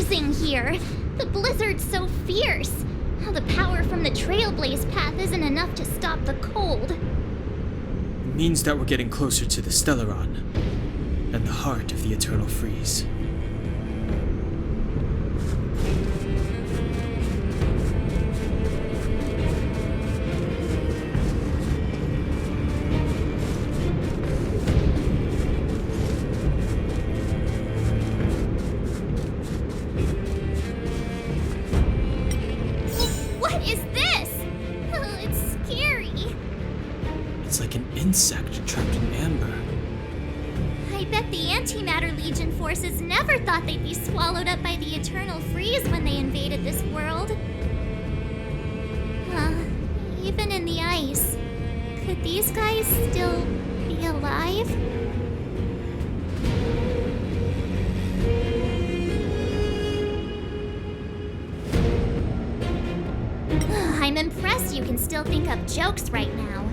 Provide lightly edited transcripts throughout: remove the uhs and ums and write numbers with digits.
freezing here. The blizzard's so fierce. The power from the Trailblaze path isn't enough to stop the cold. It means that we're getting closer to the Stellaron, and the heart of the Eternal Freeze. Insect trapped in amber. I bet the Antimatter Legion forces never thought they'd be swallowed up by the Eternal Freeze when they invaded this world. Even in the ice, could these guys still be alive? I'm impressed you can still think up jokes right now.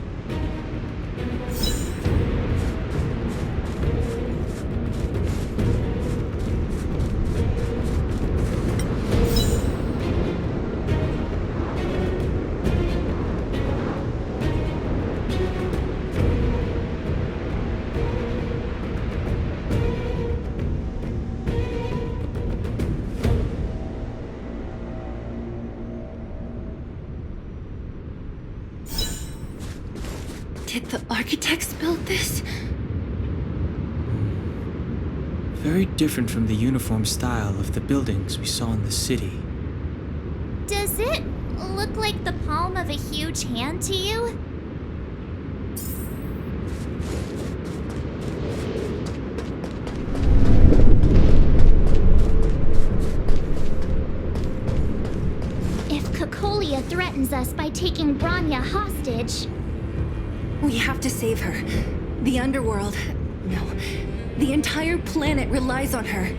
Did the architects build this? Very different from the uniform style of the buildings we saw in the city. Does it look like the palm of a huge hand to you? If Cocolia threatens us by taking Bronya hostage... We have to save her. The underworld... No. The entire planet relies on her.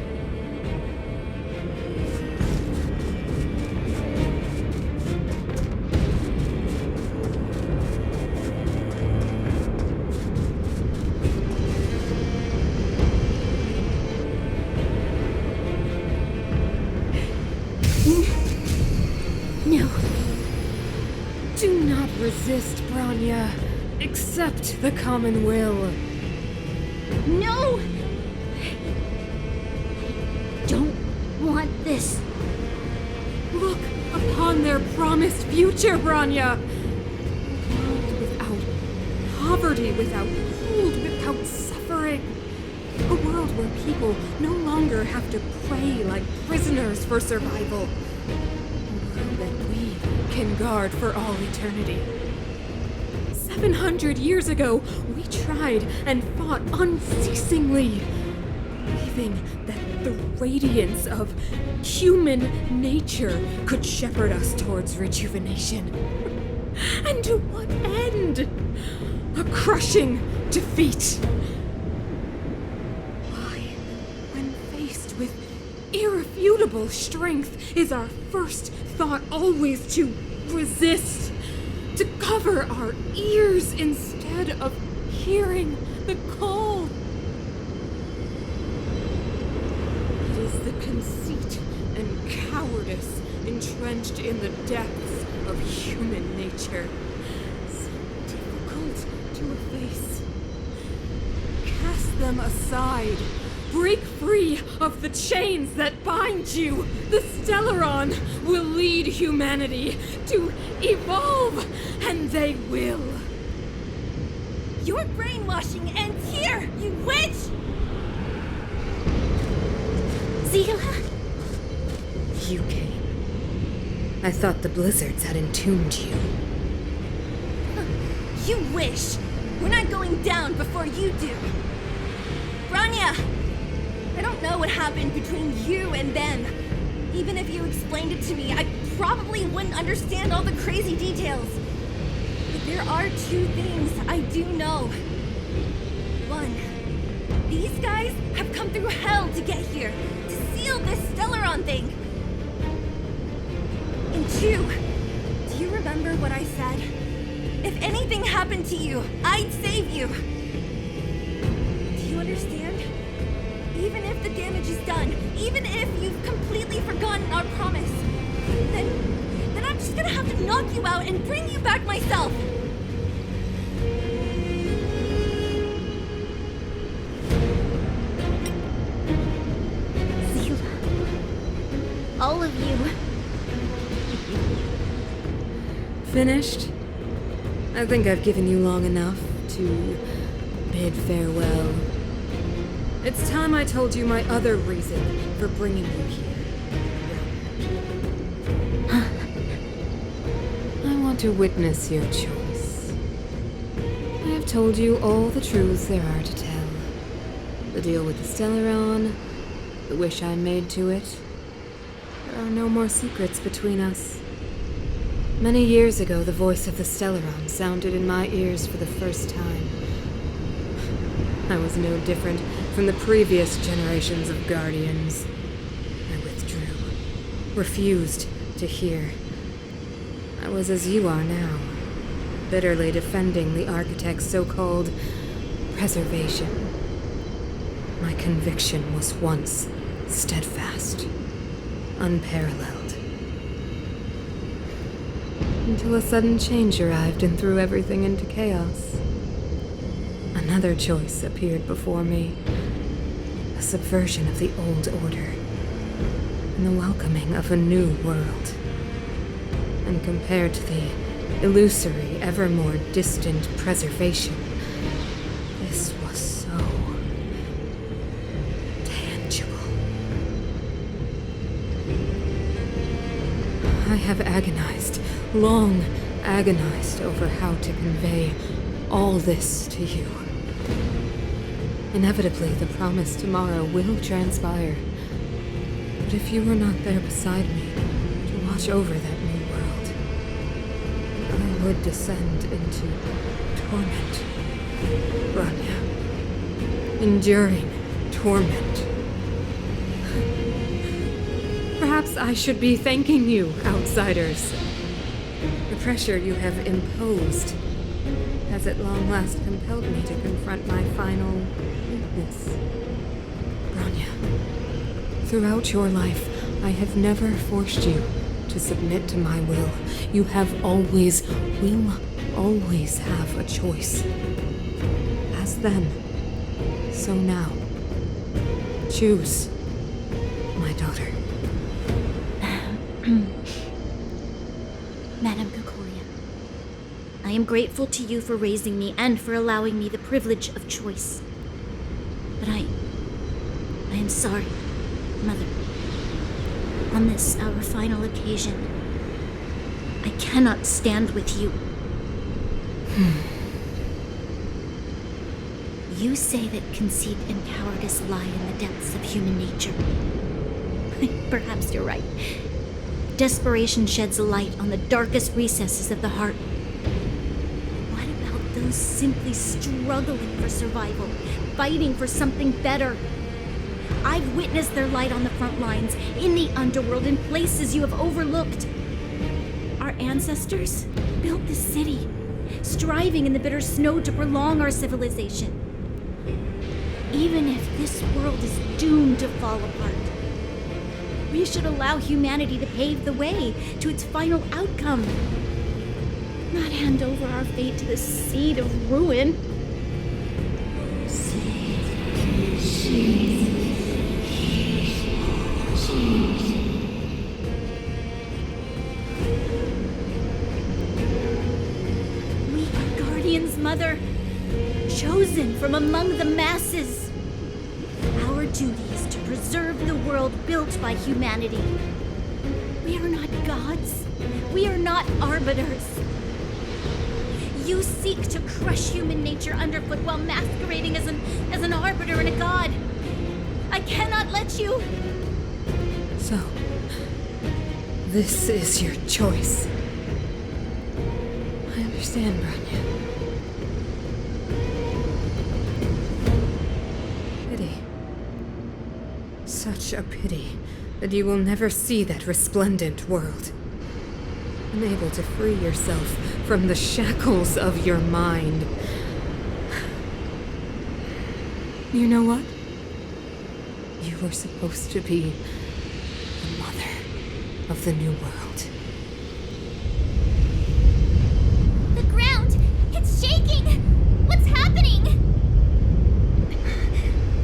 No. Do not resist, Bronya. Accept the common will. No! I don't want this. Look upon their promised future, Bronya! A world without poverty, without cold, without suffering. A world where people no longer have to pray like prisoners for survival. A world that we can guard for all eternity. 700 years ago, we tried and fought unceasingly, believing that the radiance of human nature could shepherd us towards rejuvenation. And to what end? A crushing defeat. Why, when faced with irrefutable strength, is our first thought always to resist? To cover our ears instead of hearing the call. It is the conceit and cowardice entrenched in the depths of human nature, so difficult to efface. Cast them aside. Break free of the chains that bind you. The Stellaron will lead humanity to evolve, and they will. Your brainwashing ends here, you witch! Zila? You came. I thought the blizzards had entombed you. You wish! We're not going down before you do. Bronya! I don't know what happened between you and them. Even if you explained it to me, I probably wouldn't understand all the crazy details. But there are two things I do know. One, these guys have come through hell to get here, to seal this Stellaron thing. And two, do you remember what I said? If anything happened to you, I'd save you. Do you understand? Even if the damage is done, even if you've completely forgotten our promise, then I'm just gonna have to knock you out and bring you back myself! All of you. Finished? I think I've given you long enough to bid farewell. It's time I told you my other reason for bringing you here. I want to witness your choice. I have told you all the truths there are to tell. The deal with the Stellaron, the wish I made to it. There are no more secrets between us. Many years ago, the voice of the Stellaron sounded in my ears for the first time. I was no different from the previous generations of Guardians. I withdrew, refused to hear. I was as you are now, bitterly defending the Architect's so-called preservation. My conviction was once steadfast, unparalleled. Until a sudden change arrived and threw everything into chaos. Another choice appeared before me. A subversion of the old order. And the welcoming of a new world. And compared to the illusory, ever more distant preservation, this was so tangible. I have agonized, long agonized over how to convey all this to you. Inevitably, the promised tomorrow will transpire. But if you were not there beside me to watch over that new world, I would descend into torment. Rania. Enduring torment. Perhaps I should be thanking you, outsiders. The pressure you have imposed has at long last compelled me to confront my final weakness. Rania, throughout your life, I have never forced you to submit to my will. You have always, will always have a choice. As then, so now. Choose, my daughter. Madame Kokoria, I am grateful to you for raising me and for allowing me the privilege of choice. But I am sorry, Mother. On this, our final occasion, I cannot stand with you. You say that conceit and cowardice lie in the depths of human nature. Perhaps you're right. Desperation sheds a light on the darkest recesses of the heart. What about those simply struggling for survival, fighting for something better? I've witnessed their light on the front lines, in the underworld, in places you have overlooked. Our ancestors built this city, striving in the bitter snow to prolong our civilization. Even if this world is doomed to fall apart, we should allow humanity to pave the way to its final outcome. Not hand over our fate to the seed of ruin. We are guardians, Mother, chosen from among the masses. Our duty is to preserve the world built by humanity. We are not gods. We are not arbiters. You seek to crush human nature underfoot while masquerading as an arbiter and a god. I cannot let you. So, this is your choice. I understand, Branya. Pity. Such a pity that you will never see that resplendent world. Unable to free yourself from the shackles of your mind. You know what? You were supposed to be the mother of the new world. The ground! It's shaking! What's happening?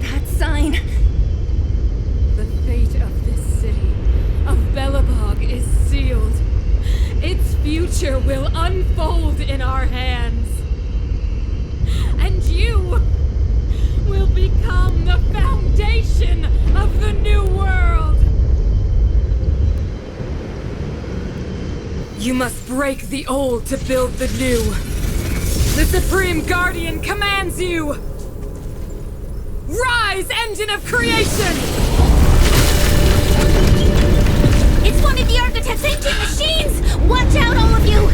That sign. The fate of this city, of Belobog, is sealed. Its future will unfold in our hands. And you will become the foundation of the new world. You must break the old to build the new. The Supreme Guardian commands you! Rise, engine of creation! It's one of the Architect's ancient machines! Watch out, all of you!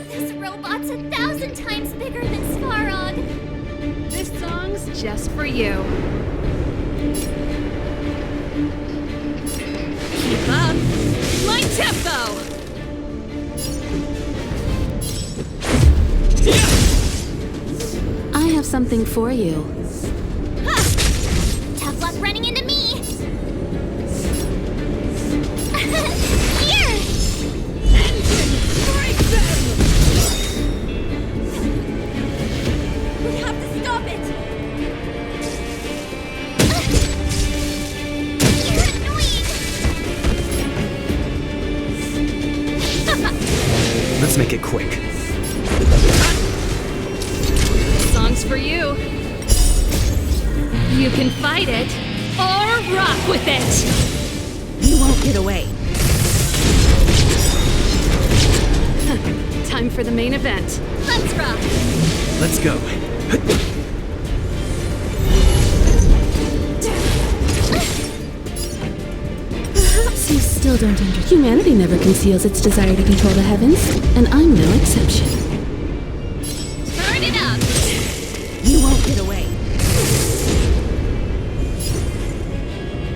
This robot's 1,000 times bigger than Svarog! This song's just for you. Keep up my tempo! I have something for you. Ha! Tough luck running into me! Here! Break them! We have to stop it! You're annoying! Let's make it quick. Song's for you. You can fight it or rock with it. You won't get away. Time for the main event. Let's rock! Let's go. Perhaps you still don't understand. Humanity never conceals its desire to control the heavens, and I'm no exception. Turn it up! You won't get away.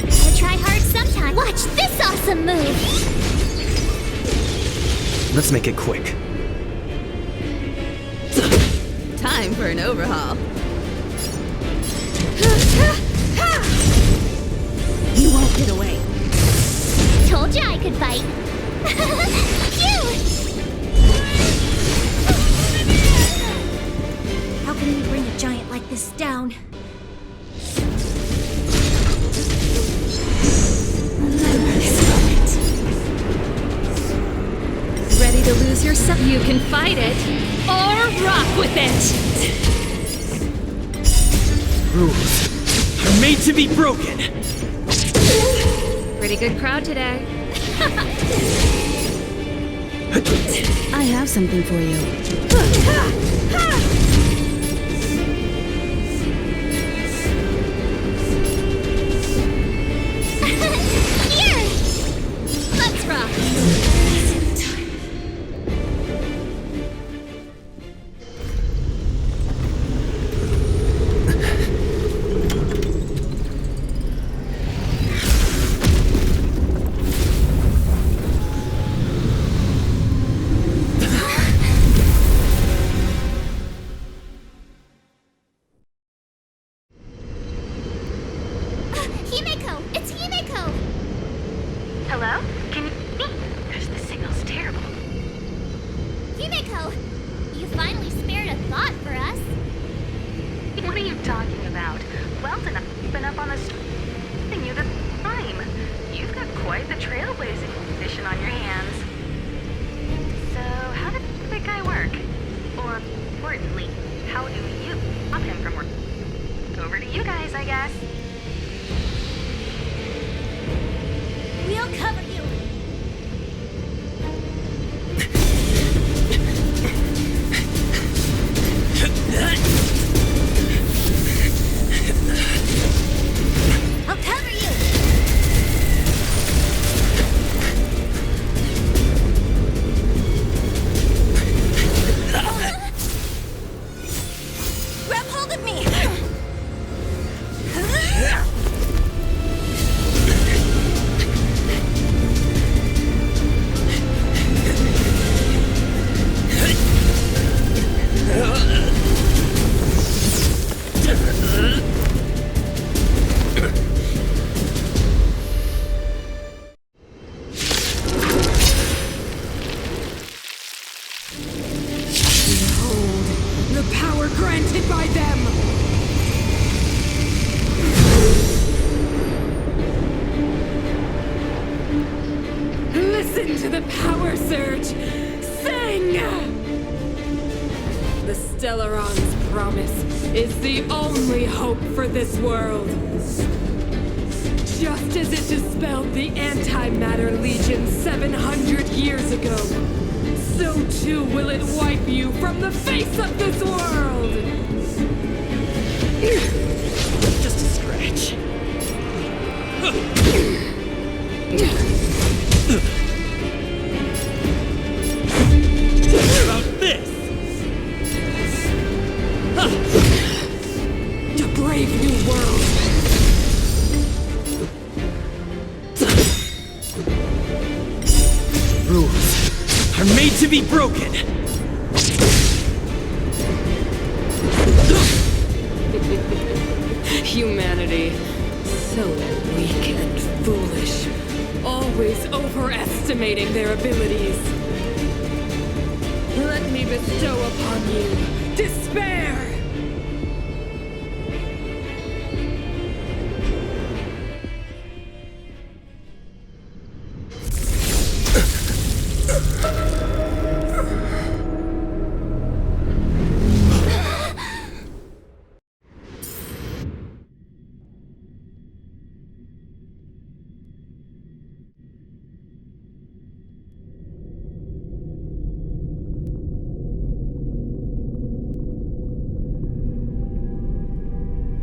Gotta try hard sometime. Watch this awesome move! Let's make it quick. Time for an overhaul. You won't get away. Told you I could fight. How can we bring a giant like this down? Ready to lose yourself? You can fight it or rock with it. Rules are made to be broken. Pretty good crowd today. I have something for you. Here! Let's rock! Himeko! It's Himeko! Hello? Can you hear me? Gosh, the signal's terrible. Himeko! You finally spared a thought for us. What are you talking about? Well, enough been up on the thing you the time. You've got quite the trailblazing mission on your hands. So, how did the guy work? Or, importantly, how do you stop him from working? Over to you guys, I guess. We'll cover you! I'll cover you! Listen to the power surge! Sing! The Stellaron's promise is the only hope for this world. Just as it dispelled the Antimatter Legion 700 years ago, so too will it wipe you from the face of this world! Just a scratch. What about this? A brave new world! Rules are made to be broken. Humanity, so weak and foolish, always overestimating their abilities. Let me bestow upon you despair!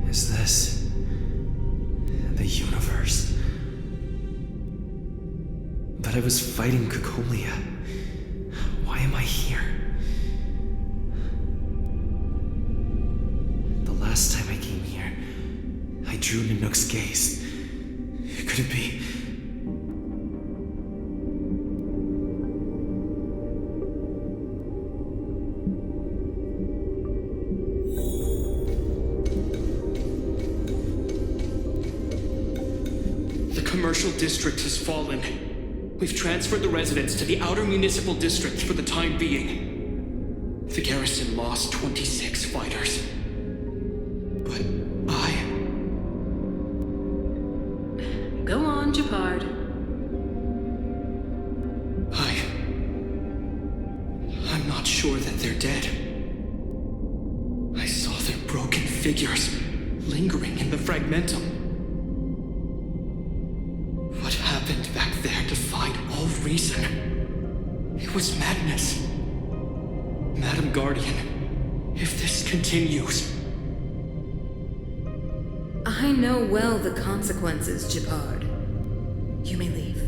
Is this the universe? But I was fighting Cocolia. Why am I here? The last time I came here, I drew Nanook's gaze. Could it be? The commercial district has fallen. We've transferred the residents to the outer municipal districts for the time being. The garrison lost 26 fighters. But Go on, Japard. I'm not sure that they're dead. I saw their broken figures lingering in the fragmentum. What happened back there defied all reason. It was madness. Madam Guardian, if this continues... I know well the consequences, Japard. You may leave.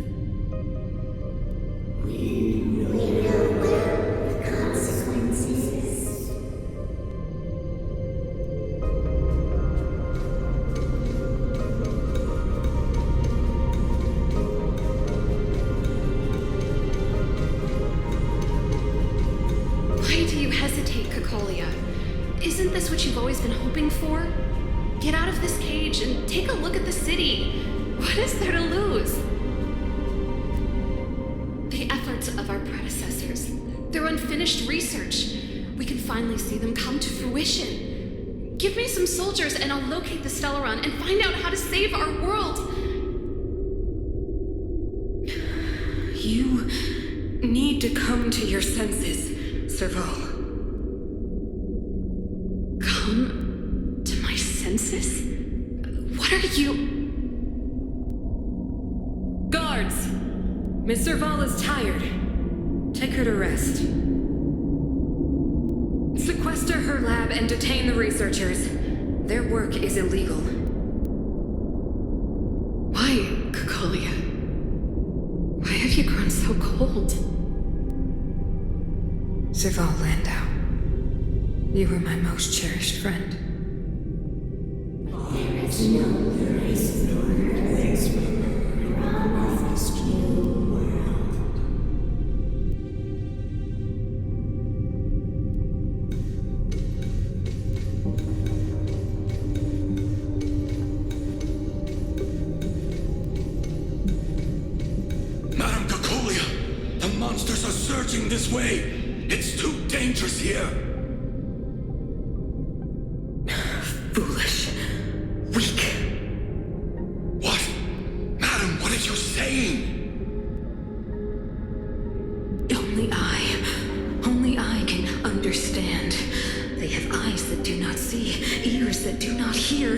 Why do you hesitate, Cocolia? Isn't this what you've always been hoping for? Get out of this cage and take a look at the city. What is there to lose? The efforts of our predecessors, their unfinished research. We can finally see them come to fruition. Give me some soldiers and I'll locate the Stellaron and find out how to save our world. You need to come to your senses, Serval. Come to my senses? What are you... Guards! Miss Serval is tired. Take her to rest. Sequester her lab and detain the researchers. Their work is illegal. Why, Cocolia? Why have you grown so cold? Serval Landau, you were my most cherished friend. Madam Cocolia, the monsters are surging this way. It's too dangerous here. Foolish. Weak. What? Madam, what are you saying? cannot see, ears that do not hear.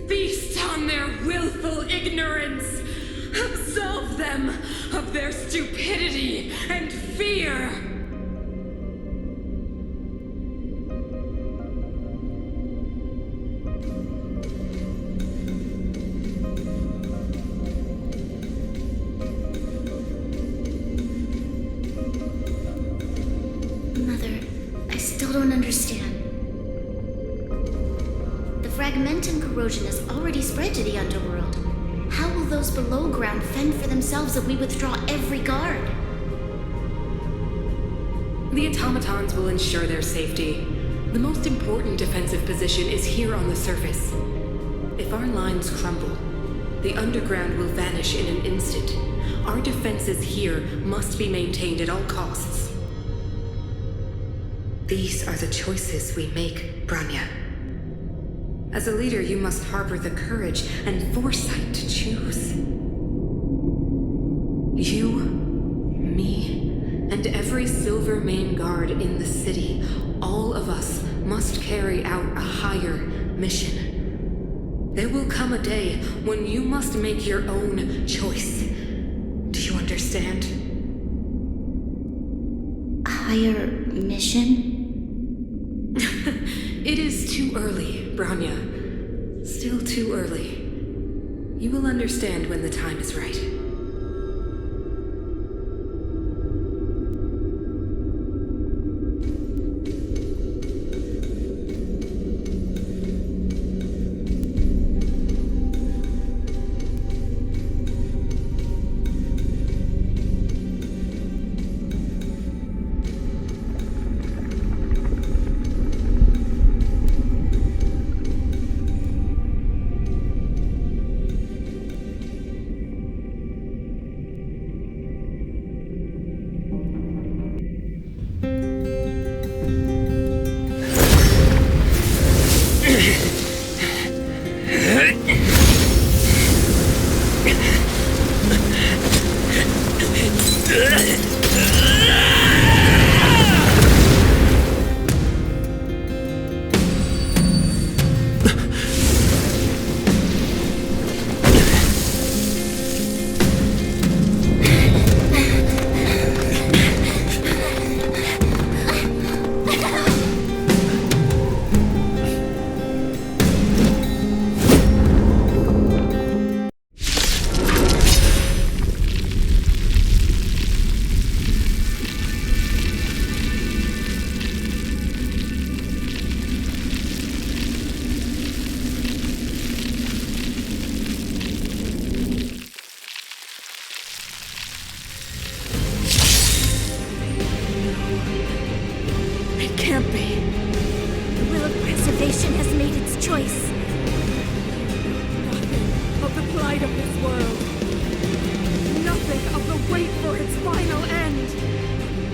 Feast on their willful ignorance! Absolve them of their stupidity and fear! Mother, I still don't understand. The fragment and corrosion has already spread to the underworld. How will those below ground fend for themselves if we withdraw every guard? The automatons will ensure their safety. The most important defensive position is here on the surface. If our lines crumble, the underground will vanish in an instant. Our defenses here must be maintained at all costs. These are the choices we make, Branya. As a leader, you must harbor the courage and foresight to choose. You, me, and every Silver Main guard in the city, all of us must carry out a higher mission. There will come a day when you must make your own choice. Do you understand? Higher mission? It is too early, Branya. Still too early. You will understand when the time is right.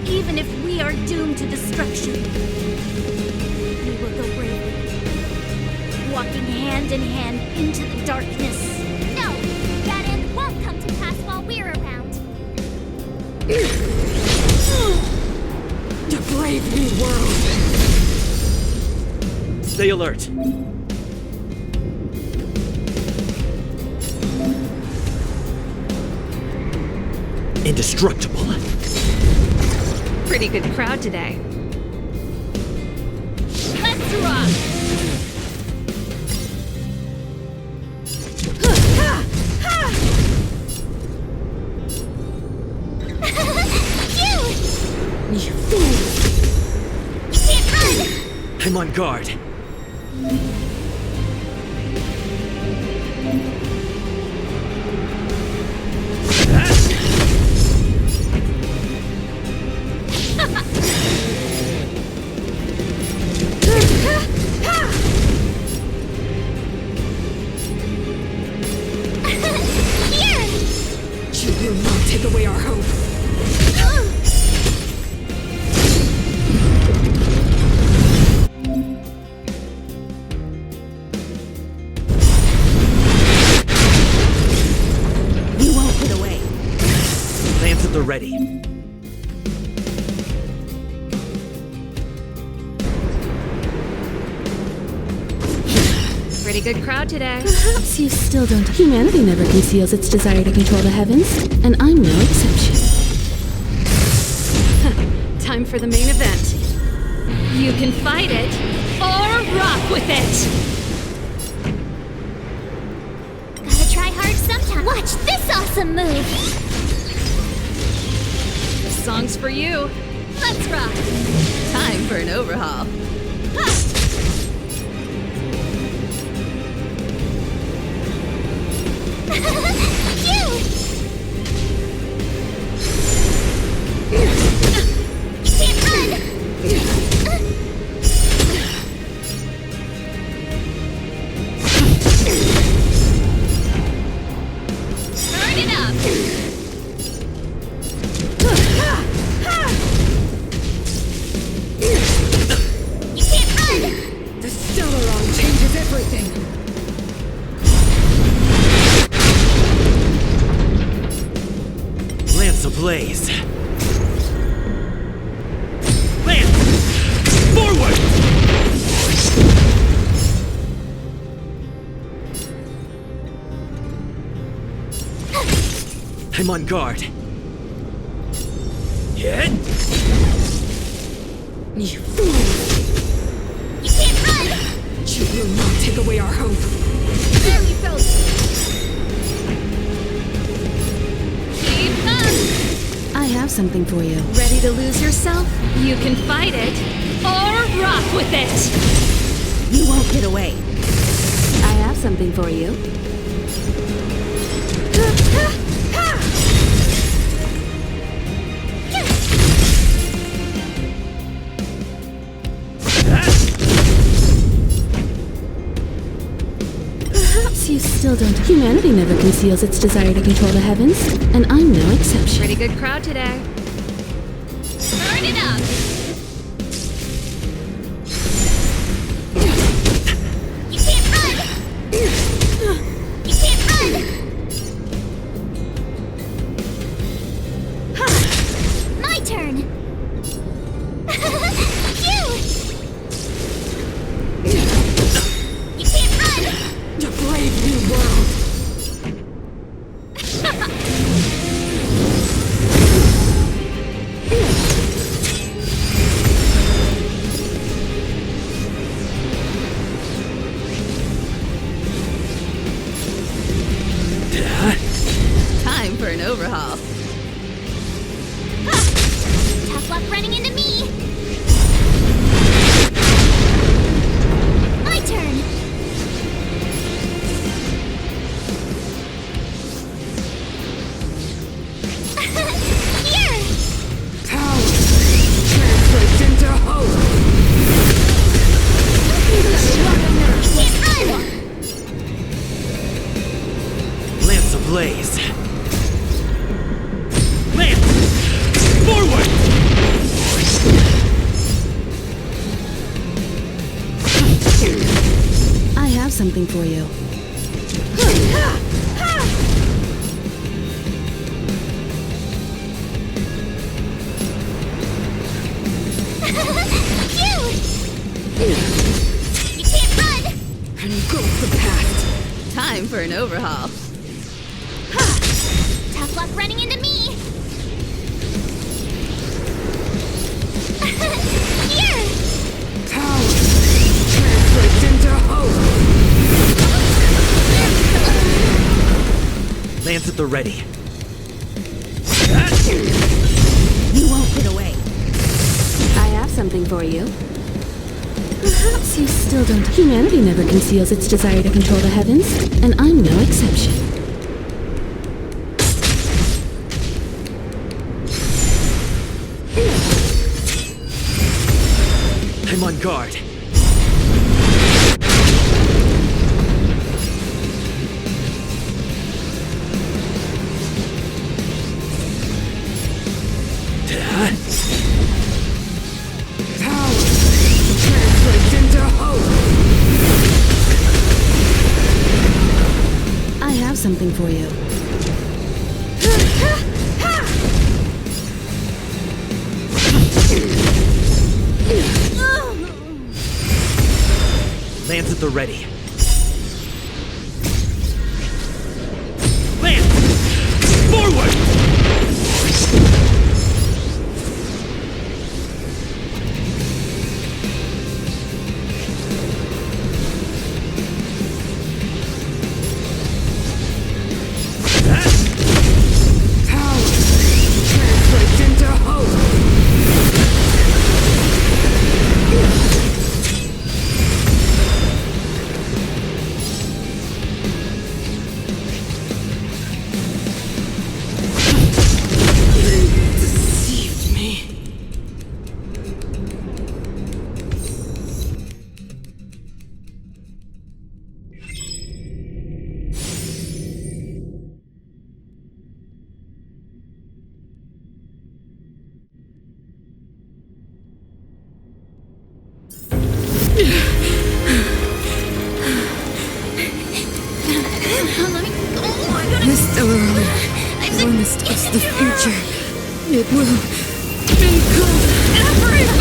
Even if we are doomed to destruction, we will go bravely, walking hand in hand into the darkness. No, that end won't come to pass while we're around. To brave new world! Stay alert. Indestructible. Pretty good crowd today. Let's rock! You fool! You can't run! I'm on guard. You will not take away our hope. Pretty good crowd today. Perhaps you still don't. Humanity never conceals its desire to control the heavens, and I'm no exception. Time for the main event. You can fight it or rock with it. Gotta try hard sometime. Watch this awesome move! This song's for you. Let's rock! Time for an overhaul. Turn it up! You can't run! The Stellaron changes everything. Lance ablaze. Lance! Forward! I'm on guard. Hit! You fools! You can't run! You will not take away our hope. There we go! Keep up. I have something for you. Ready to lose yourself? You can fight it or rock with it. You won't get away. I have something for you. Perhaps you still don't. Humanity never conceals its desire to control the heavens, and I'm no exception. Pretty good crowd today. Turn it up! You can't run! You can't run! My turn! You can't run! To brave new world. Time for an overhaul. Tough luck running into me! My turn! Here! Power translates into hope. Can't run! Lance ablaze. Lance! Forward! I have something for you. You can't run! And goes the past. Time for an overhaul. Tough luck running into me! Here! Power translates into hope. Lance at the ready. You won't get away. I have something for you. Perhaps you still don't. Humanity never conceals its desire to control the heavens, and I'm no exception. I'm on guard. Power translates into hope. I have something for you. Lance at the ready. The Stellaron promised us the future. It will engulf everything!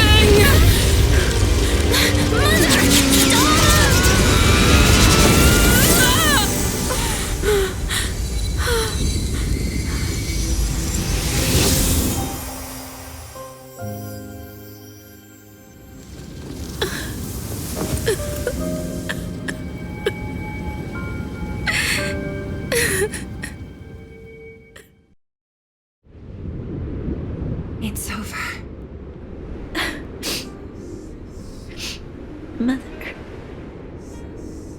It's over. Mother,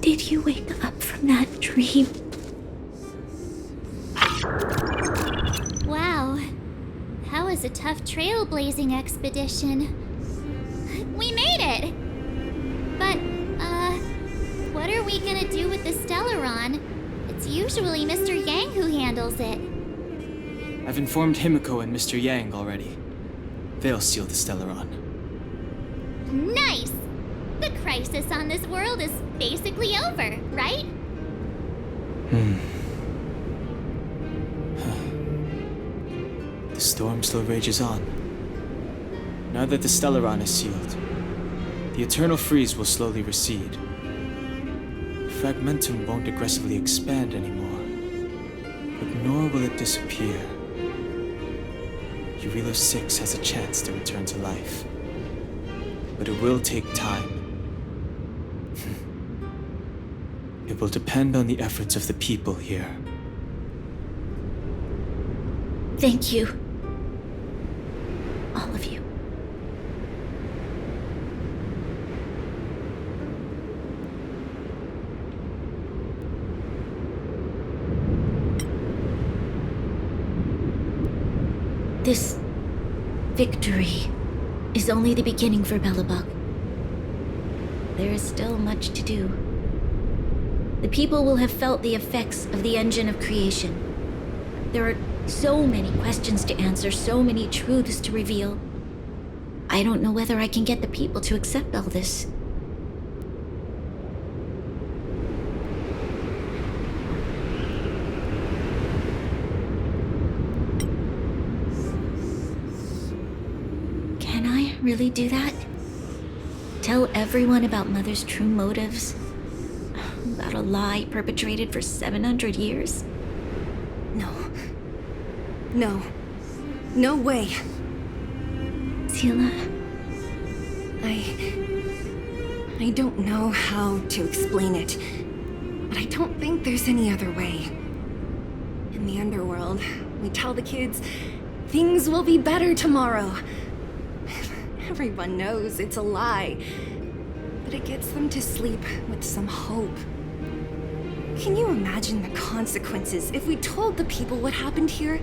did you wake up from that dream? Wow. That was a tough trailblazing expedition. We made it! But, what are we gonna do with the Stellaron? It's usually Mr. Yang who handles it. I've informed Himiko and Mr. Yang already. They'll seal the Stellaron. Nice! The crisis on this world is basically over, right? The storm still rages on. Now that the Stellaron is sealed, the eternal freeze will slowly recede. Fragmentum won't aggressively expand anymore, but nor will it disappear. Urilo 6 has a chance to return to life, but it will take time. It will depend on the efforts of the people here. Thank you. All of you. This victory is only the beginning for Belobog. There is still much to do. The people will have felt the effects of the engine of creation. There are so many questions to answer, so many truths to reveal. I don't know whether I can get the people to accept all this. Can I really do that? Tell everyone about Mother's true motives? About a lie perpetrated for 700 years? No. No way. Sila? I don't know how to explain it, but I don't think there's any other way. In the underworld, we tell the kids, things will be better tomorrow. Everyone knows it's a lie, but it gets them to sleep with some hope. Can you imagine the consequences if we told the people what happened here?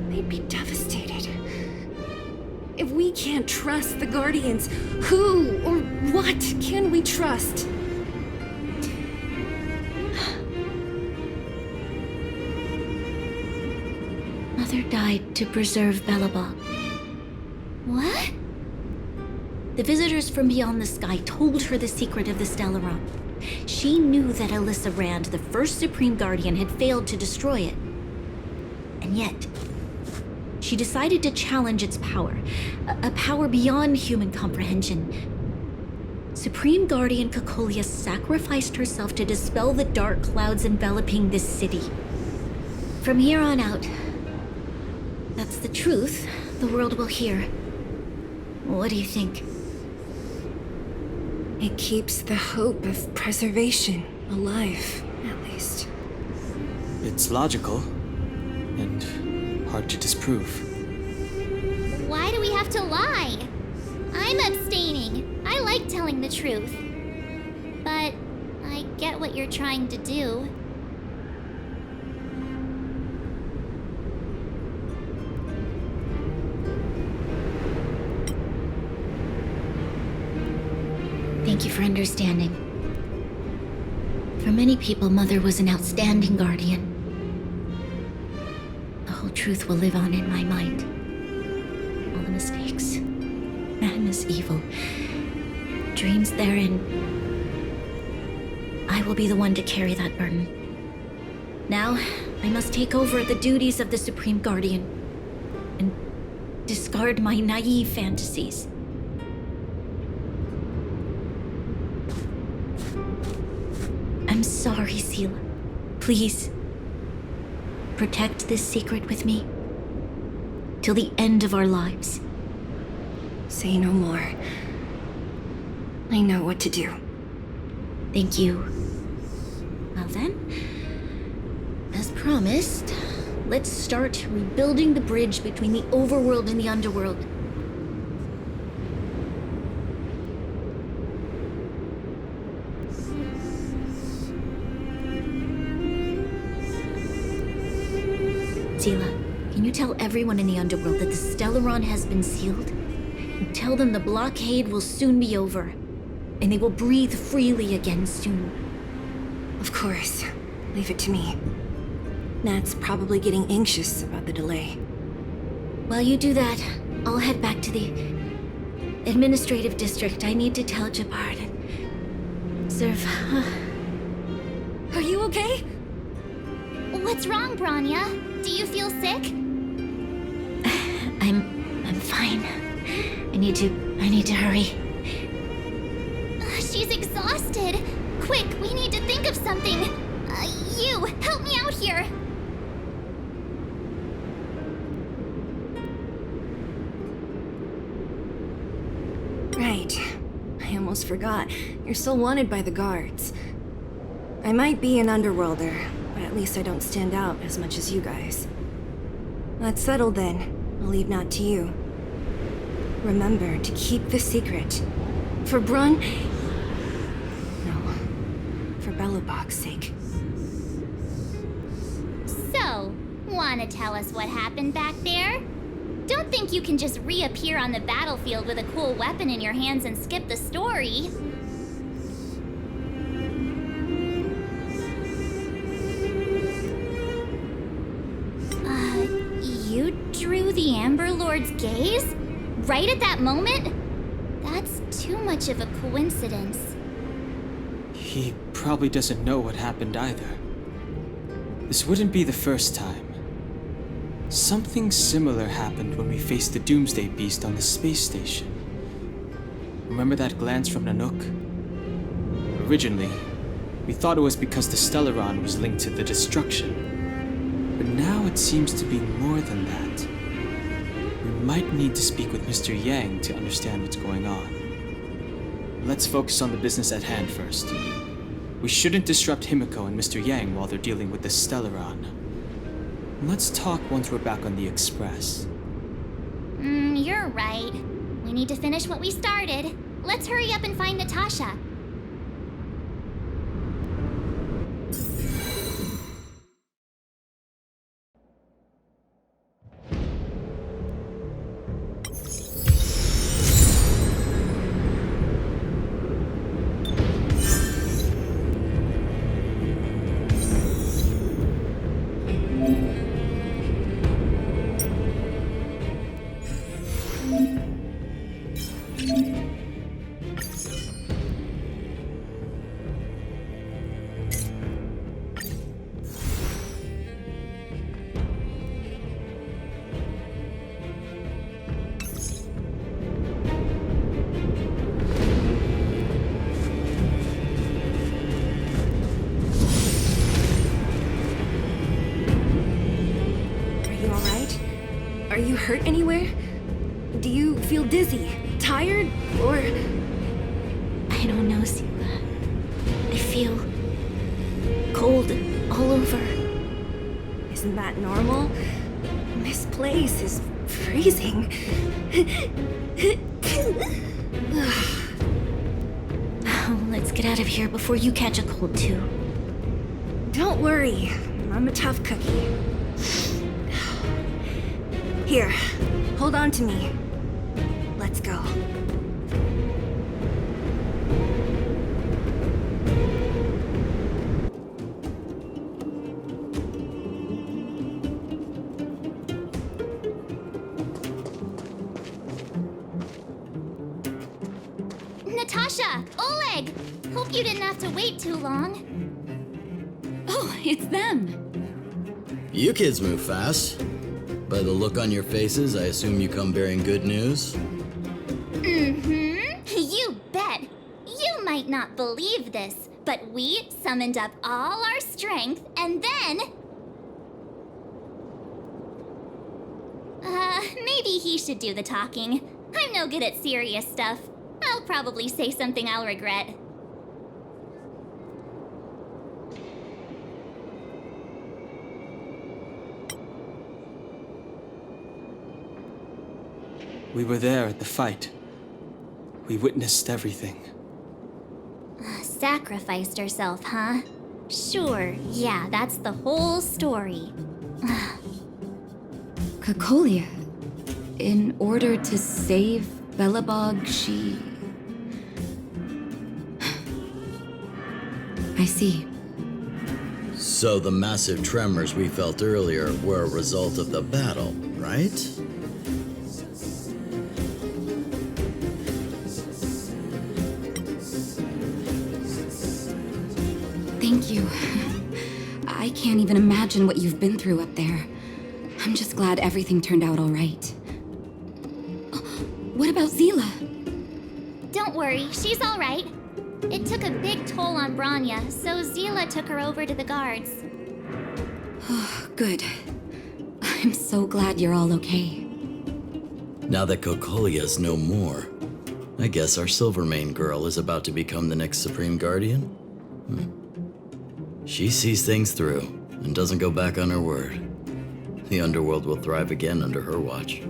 They'd be devastated. If we can't trust the Guardians, who or what can we trust? Mother died to preserve Belobog. What? The visitors from beyond the sky told her the secret of the Stellaron. She knew that Alyssa Rand, the first Supreme Guardian, had failed to destroy it. And yet, she decided to challenge its power, a power beyond human comprehension. Supreme Guardian Cocolia sacrificed herself to dispel the dark clouds enveloping this city. From here on out, that's the truth the world will hear. What do you think? It keeps the hope of preservation alive, at least. It's logical, and hard to disprove. Why do we have to lie? I'm abstaining. I like telling the truth. But I get what you're trying to do. Thank you for understanding. For many people, Mother was an outstanding guardian. The whole truth will live on in my mind. All the mistakes, madness, evil, dreams therein, I will be the one to carry that burden. Now, I must take over the duties of the Supreme Guardian and discard my naive fantasies. I'm sorry, Seela. Please, protect this secret with me till the end of our lives. Say no more. I know what to do. Thank you. Well then, as promised, let's start rebuilding the bridge between the overworld and the underworld. Seela, can you tell everyone in the underworld that the Stellaron has been sealed? And tell them the blockade will soon be over, and they will breathe freely again soon. Of course. Leave it to me. Nat's probably getting anxious about the delay. While you do that, I'll head back to the administrative district. I need to tell Jabard and serve. Are you okay? What's wrong, Branya? Do you feel sick? I'm fine. I need to hurry. She's exhausted. Quick, we need to think of something. You, help me out here. Right. I almost forgot. You're still wanted by the guards. I might be an underworlder, but at least I don't stand out as much as you guys. That's settled then. I'll leave Nat to you. Remember to keep the secret. For Brun... No. For Belobog's sake. So, wanna tell us what happened back there? Don't think you can just reappear on the battlefield with a cool weapon in your hands and skip the story. You drew the Amber Lord's gaze? Right at that moment? That's too much of a coincidence. He probably doesn't know what happened either. This wouldn't be the first time. Something similar happened when we faced the Doomsday Beast on the space station. Remember that glance from Nanook? Originally, we thought it was because the Stellaron was linked to the destruction. But now it seems to be more than that. We might need to speak with Mr. Yang to understand what's going on. Let's focus on the business at hand first. We shouldn't disrupt Himiko and Mr. Yang while they're dealing with the Stellaron. Let's talk once we're back on the Express. You're right. We need to finish what we started. Let's hurry up and find Natasha. Are you hurt anywhere? Do you feel dizzy, tired, or... I don't know, Seela. I feel cold all over. Isn't that normal? This place is freezing. Let's get out of here before you catch a cold too. Don't worry, I'm a tough cookie. Here, hold on to me. Let's go. Natasha! Sasha! Oleg! Hope you didn't have to wait too long. Oh, it's them. You kids move fast. By the look on your faces, I assume you come bearing good news? Mm-hmm. You bet. You might not believe this, but we summoned up all our strength and then... maybe he should do the talking. I'm no good at serious stuff. I'll probably say something I'll regret. We were there at the fight. We witnessed everything. Sacrificed herself, huh? Sure, yeah, that's the whole story. Cocolia, in order to save Belobog, she... I see. So the massive tremors we felt earlier were a result of the battle, right? Thank you. I can't even imagine what you've been through up there. I'm just glad everything turned out all right. What about Zila? Don't worry, she's all right. It took a big toll on Branya, so Zila took her over to the guards. Oh, good. I'm so glad you're all okay. Now that Cocolia's no more, I guess our Silvermane girl is about to become the next Supreme Guardian? She sees things through and doesn't go back on her word. The underworld will thrive again under her watch.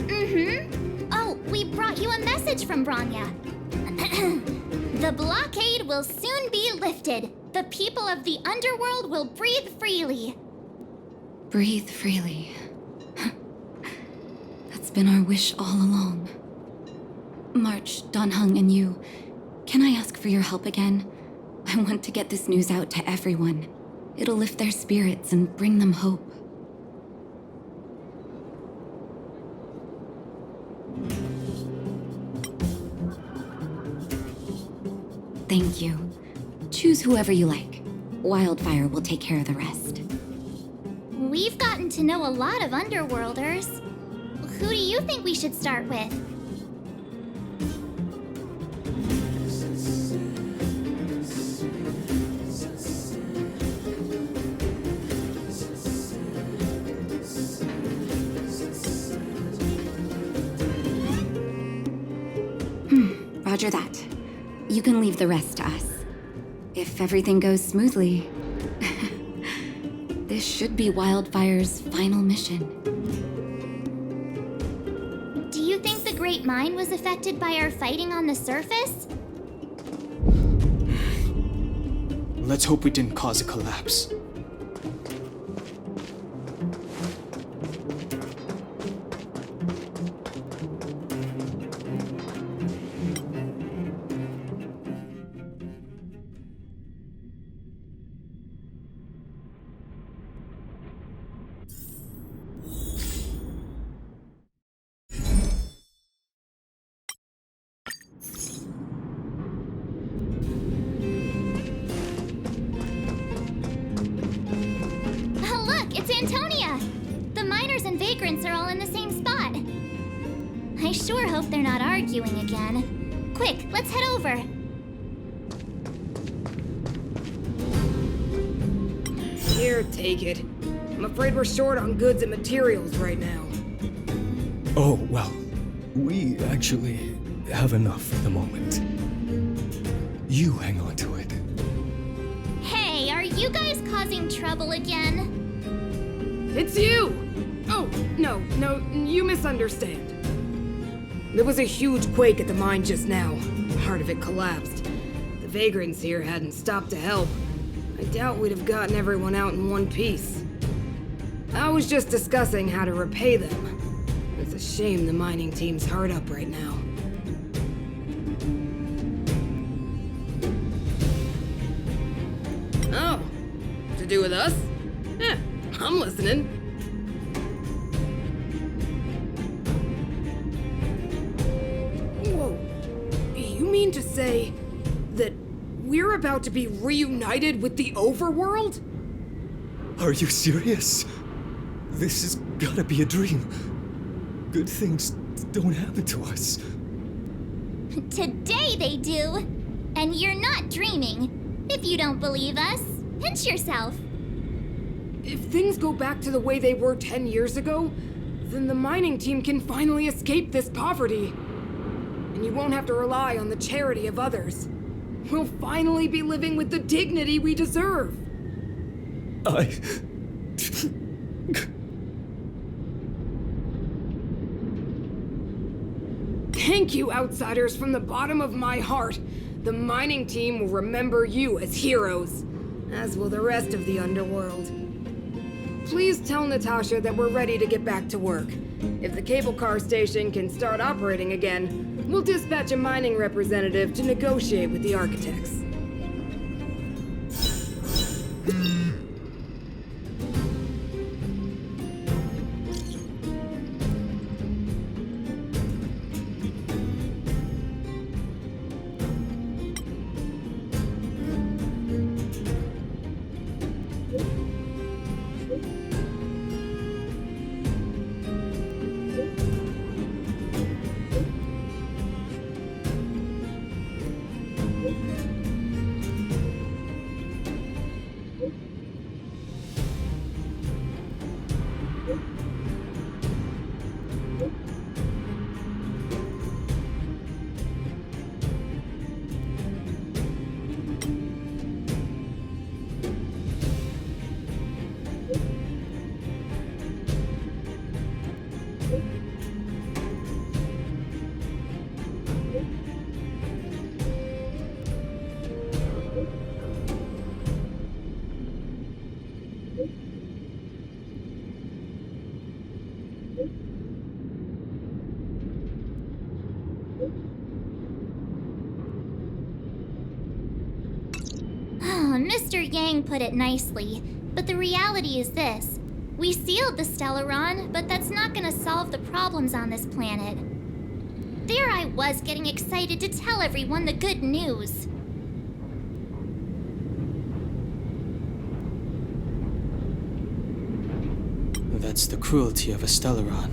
Mm-hmm. Oh, we brought you a message from Branya. The blockade will soon be lifted. The people of the underworld will breathe freely. Breathe freely. That's been our wish all along. March, Donhung, and you, can I ask for your help again? I want to get this news out to everyone. It'll lift their spirits and bring them hope. Thank you. Choose whoever you like. Wildfire will take care of the rest. We've gotten to know a lot of underworlders. Who do you think we should start with? Roger that. You can leave the rest to us. If everything goes smoothly, this should be Wildfire's final mission. Do you think the Great Mine was affected by our fighting on the surface? Let's hope we didn't cause a collapse. I sure hope they're not arguing again. Quick, let's head over. Here, take it. I'm afraid we're short on goods and materials right now. Oh, well, we actually have enough for the moment. You hang on to it. Hey, are you guys causing trouble again? It's you! Oh, no, you misunderstand. There was a huge quake at the mine just now. Part of it collapsed. The vagrants here hadn't stopped to help. I doubt we'd have gotten everyone out in one piece. I was just discussing how to repay them. It's a shame the mining team's hard up right now. Oh, to do with us? Yeah, I'm listening. mean to say that we're about to be reunited with the overworld? Are you serious? This has gotta be a dream. Good things don't happen to us. Today they do. And you're not dreaming. If you don't believe us, pinch yourself. If things go back to the way they were 10 years ago, then the mining team can finally escape this poverty. And you won't have to rely on the charity of others. We'll finally be living with the dignity we deserve. Thank you, outsiders, from the bottom of my heart. The mining team will remember you as heroes, as will the rest of the underworld. Please tell Natasha that we're ready to get back to work. If the cable car station can start operating again, we'll dispatch a mining representative to negotiate with the architects. Mr. Yang put it nicely, but the reality is this. We sealed the Stellaron, but that's not gonna solve the problems on this planet. There I was getting excited to tell everyone the good news. That's the cruelty of a Stellaron.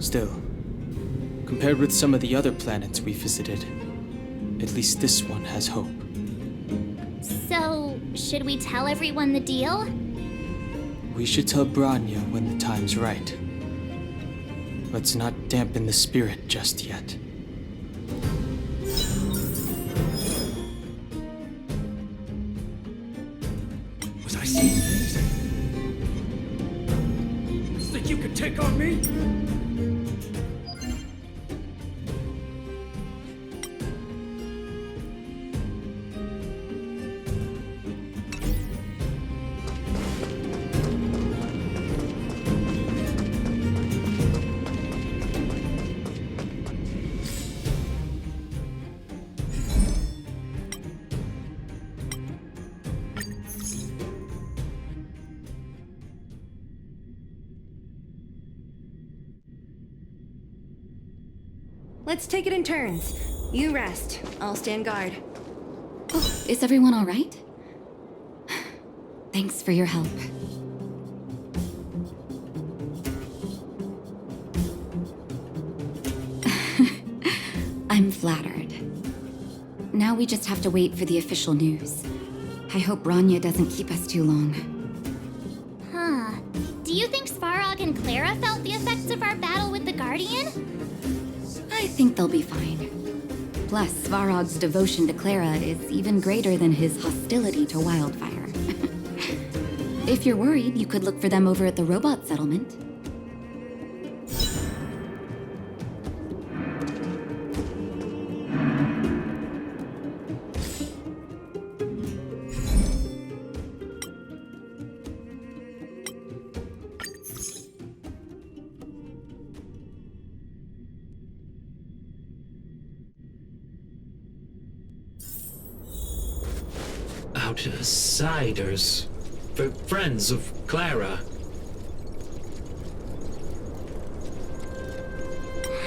Still, compared with some of the other planets we visited, at least this one has hope. So, should we tell everyone the deal? We should tell Branya when the time's right. Let's not dampen the spirit just yet. Was I seeing things? Think you could take on me? Let's take it in turns. You rest. I'll stand guard. Oh, is everyone all right? Thanks for your help. I'm flattered. Now we just have to wait for the official news. I hope Branya doesn't keep us too long. Huh. Do you think Svarog and Clara felt the effects of our battle with the Guardian? I think they'll be fine. Plus, Svarog's devotion to Clara is even greater than his hostility to Wildfire. If you're worried, you could look for them over at the robot settlement. Outsiders. Friends of Clara.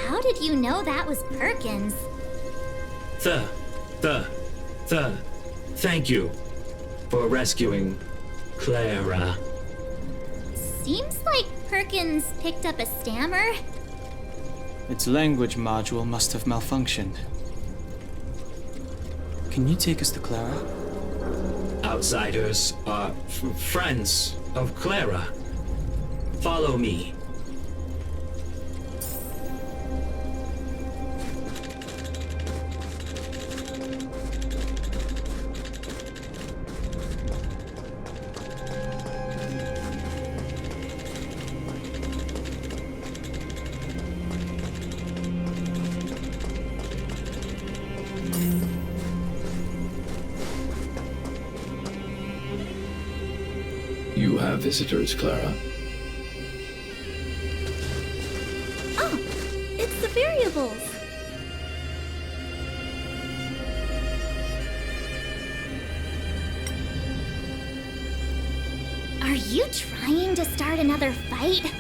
How did you know that was Perkins? Thank you for rescuing Clara. Seems like Perkins picked up a stammer. Its language module must have malfunctioned. Can you take us to Clara? Outsiders are friends of Clara. Follow me. You have visitors, Clara. Oh, it's the variables. Are you trying to start another fight?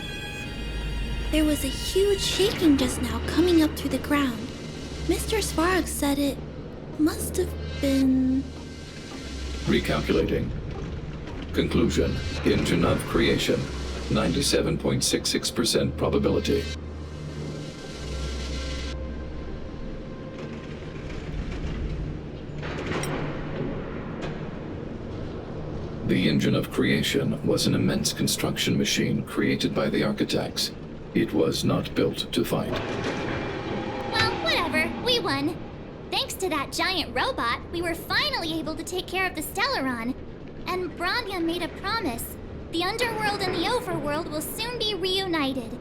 There was a huge shaking just now coming up through the ground. Mr. Svarog said it must have been... Recalculating. Conclusion. Engine of creation. 97.66% probability. The engine of creation was an immense construction machine created by the architects. It was not built to fight. Well, whatever. We won. Thanks to that giant robot, we were finally able to take care of the Stellaron. And Branya made a promise. The underworld and the overworld will soon be reunited.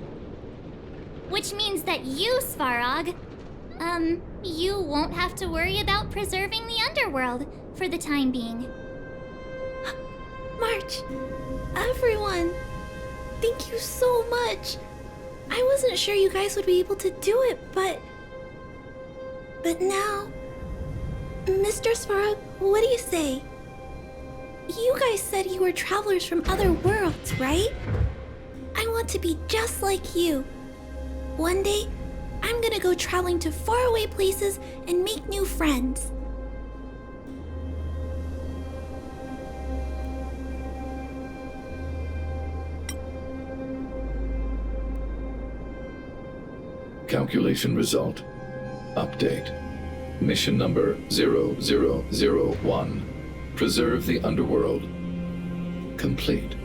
Which means that you, Svarog, you won't have to worry about preserving the underworld for the time being. March, everyone, thank you so much. I wasn't sure you guys would be able to do it, but now... Mr. Svarog, what do you say? You guys said you were travelers from other worlds, right? I want to be just like you. One day, I'm gonna go traveling to faraway places and make new friends. Calculation result. Update. Mission number 0001. Preserve the underworld. Complete.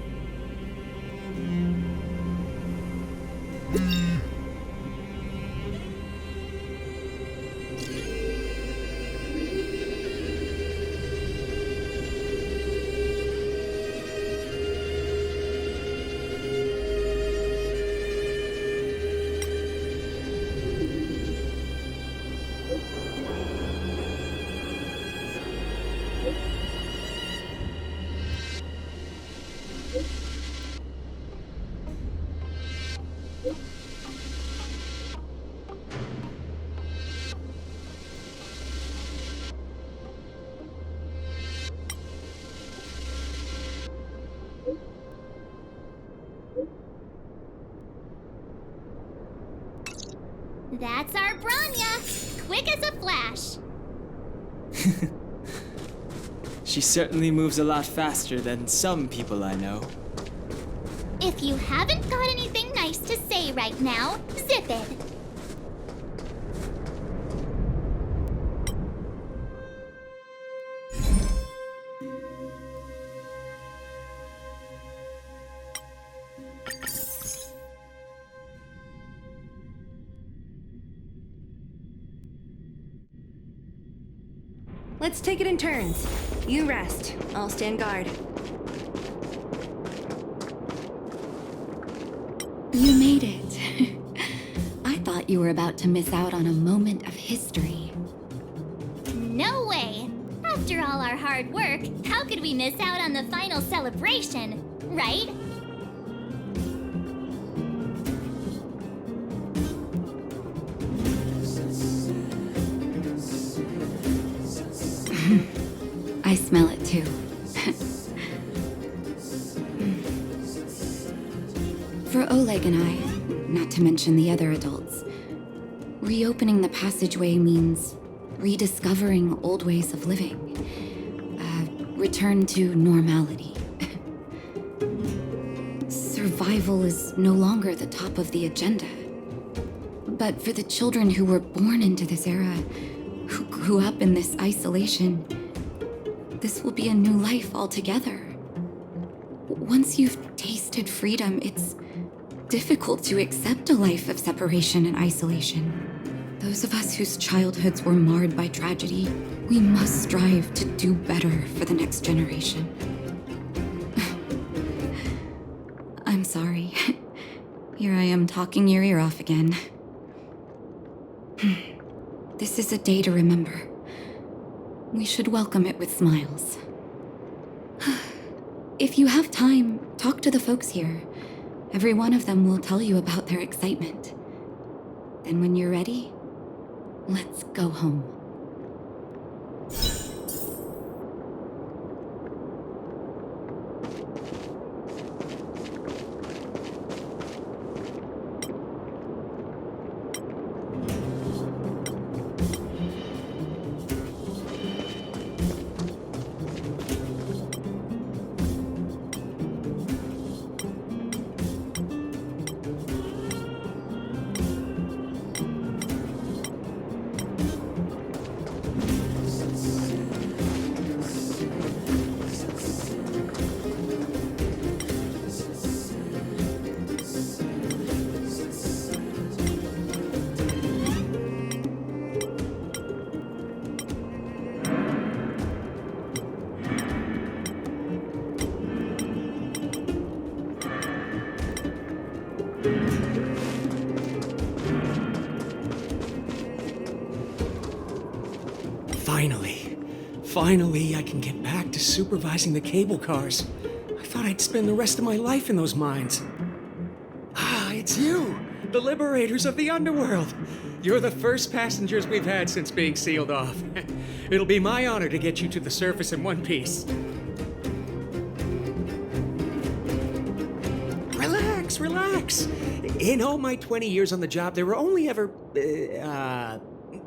That's our Branya! Quick as a flash! She certainly moves a lot faster than some people I know. If you haven't got anything nice to say right now, zip it! Let's take it in turns. You rest. I'll stand guard. You made it. I thought you were about to miss out on a moment of history. No way! After all our hard work, how could we miss out on the final celebration, right? I smell it too. For Oleg and I, not to mention the other adults, reopening the passageway means rediscovering old ways of living. Return to normality. Survival is no longer the top of the agenda. But for the children who were born into this era, who grew up in this isolation, this will be a new life altogether. Once you've tasted freedom, it's difficult to accept a life of separation and isolation. Those of us whose childhoods were marred by tragedy, we must strive to do better for the next generation. I'm sorry. Here I am talking your ear off again. This is a day to remember. We should welcome it with smiles. If you have time, talk to the folks here. Every one of them will tell you about their excitement. Then when you're ready, let's go home. Finally, I can get back to supervising the cable cars. I thought I'd spend the rest of my life in those mines. Ah, it's you, the liberators of the underworld. You're the first passengers we've had since being sealed off. It'll be my honor to get you to the surface in one piece. Relax. In all my 20 years on the job, there were only ever...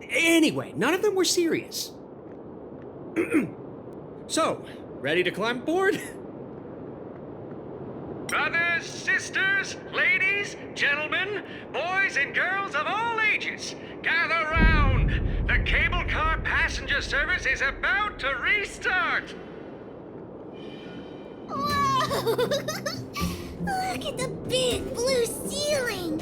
Anyway, none of them were serious. So, ready to climb aboard? Brothers, sisters, ladies, gentlemen, boys and girls of all ages, gather round. The cable car passenger service is about to restart. Whoa! Look at the big blue ceiling!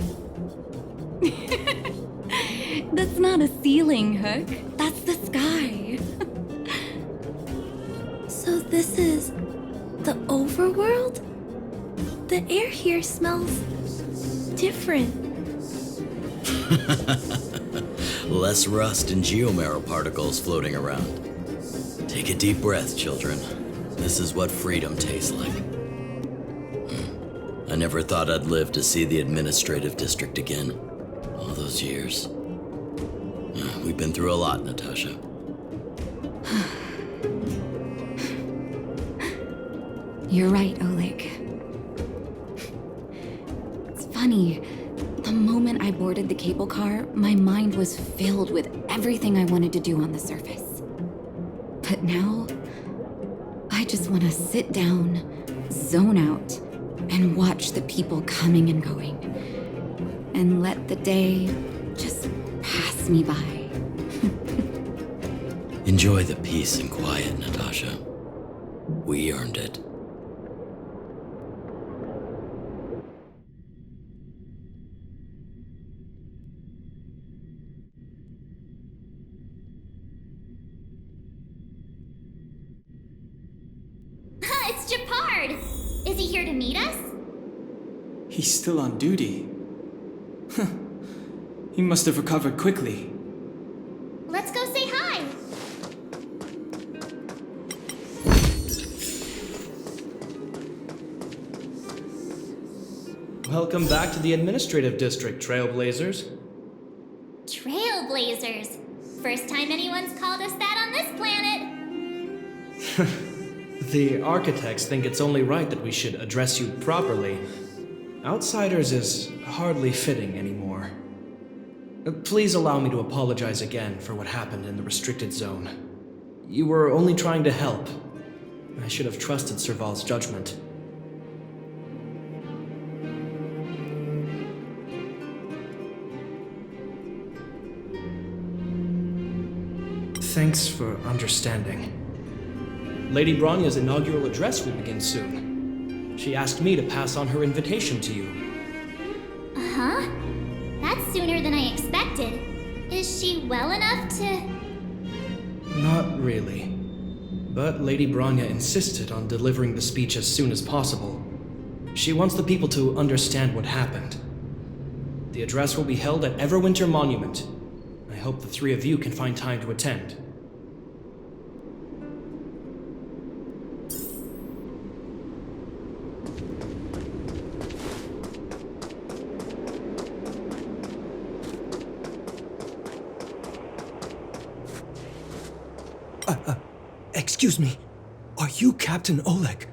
That's not a ceiling, Hook. That's the sky. So this is the overworld? The air here smells different. Less rust and geomarrow particles floating around. Take a deep breath, children. This is what freedom tastes like. I never thought I'd live to see the administrative district again. All those years. We've been through a lot, Natasha. You're right, Oleg. It's funny. The moment I boarded the cable car, my mind was filled with everything I wanted to do on the surface. But now, I just want to sit down, zone out, and watch the people coming and going. And let the day just pass me by. Enjoy the peace and quiet, Natasha. We earned it. It's Japard! Is he here to meet us? He's still on duty. Huh. He must have recovered quickly. Let's go say hi! Welcome back to the administrative district, Trailblazers. Trailblazers. First time anyone's called us that on this planet. The architects think it's only right that we should address you properly. Outsiders is hardly fitting anymore. Please allow me to apologize again for what happened in the restricted zone. You were only trying to help. I should have trusted Serval's judgment. Thanks for understanding. Lady Bronya's inaugural address will begin soon. She asked me to pass on her invitation to you. Uh-huh. That's sooner than I expected. Is she well enough to... Not really. But Lady Bronya insisted on delivering the speech as soon as possible. She wants the people to understand what happened. The address will be held at Everwinter Monument. I hope the three of you can find time to attend. Excuse me. Are you Captain Oleg?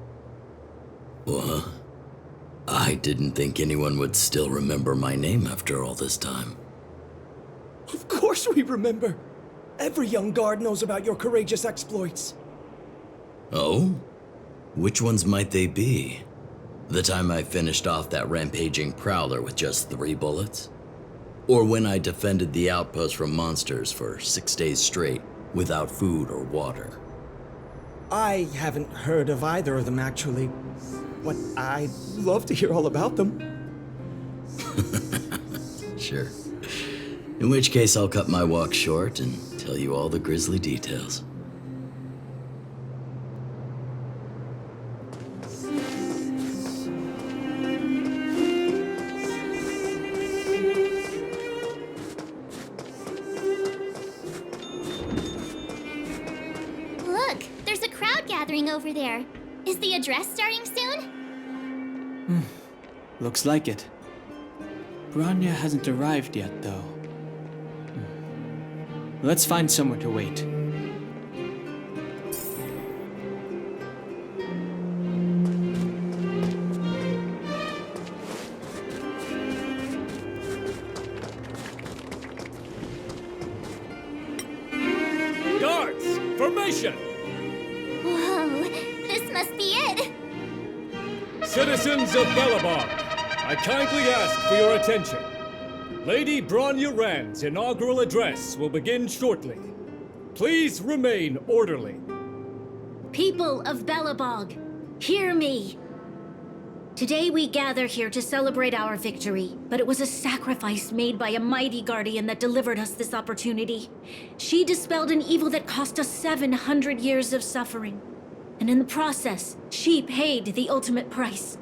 What? I didn't think anyone would still remember my name after all this time. Of course we remember. Every young guard knows about your courageous exploits. Oh? Which ones might they be? The time I finished off that rampaging prowler with just 3 bullets? Or when I defended the outpost from monsters for 6 days straight without food or water? I haven't heard of either of them, actually. But I'd love to hear all about them. Sure. In which case, I'll cut my walk short and tell you all the grisly details. Look, there's a crowd gathering over there. Is the address starting soon? Looks like it. Bronya hasn't arrived yet, though. Let's find somewhere to wait. Guards, formation! Whoa, this must be it! Citizens of Belobog, I kindly ask for your attention. Lady Bronya Rand's inaugural address will begin shortly. Please remain orderly. People of Belobog, hear me! Today we gather here to celebrate our victory, but it was a sacrifice made by a mighty guardian that delivered us this opportunity. She dispelled an evil that cost us 700 years of suffering. And in the process, she paid the ultimate price.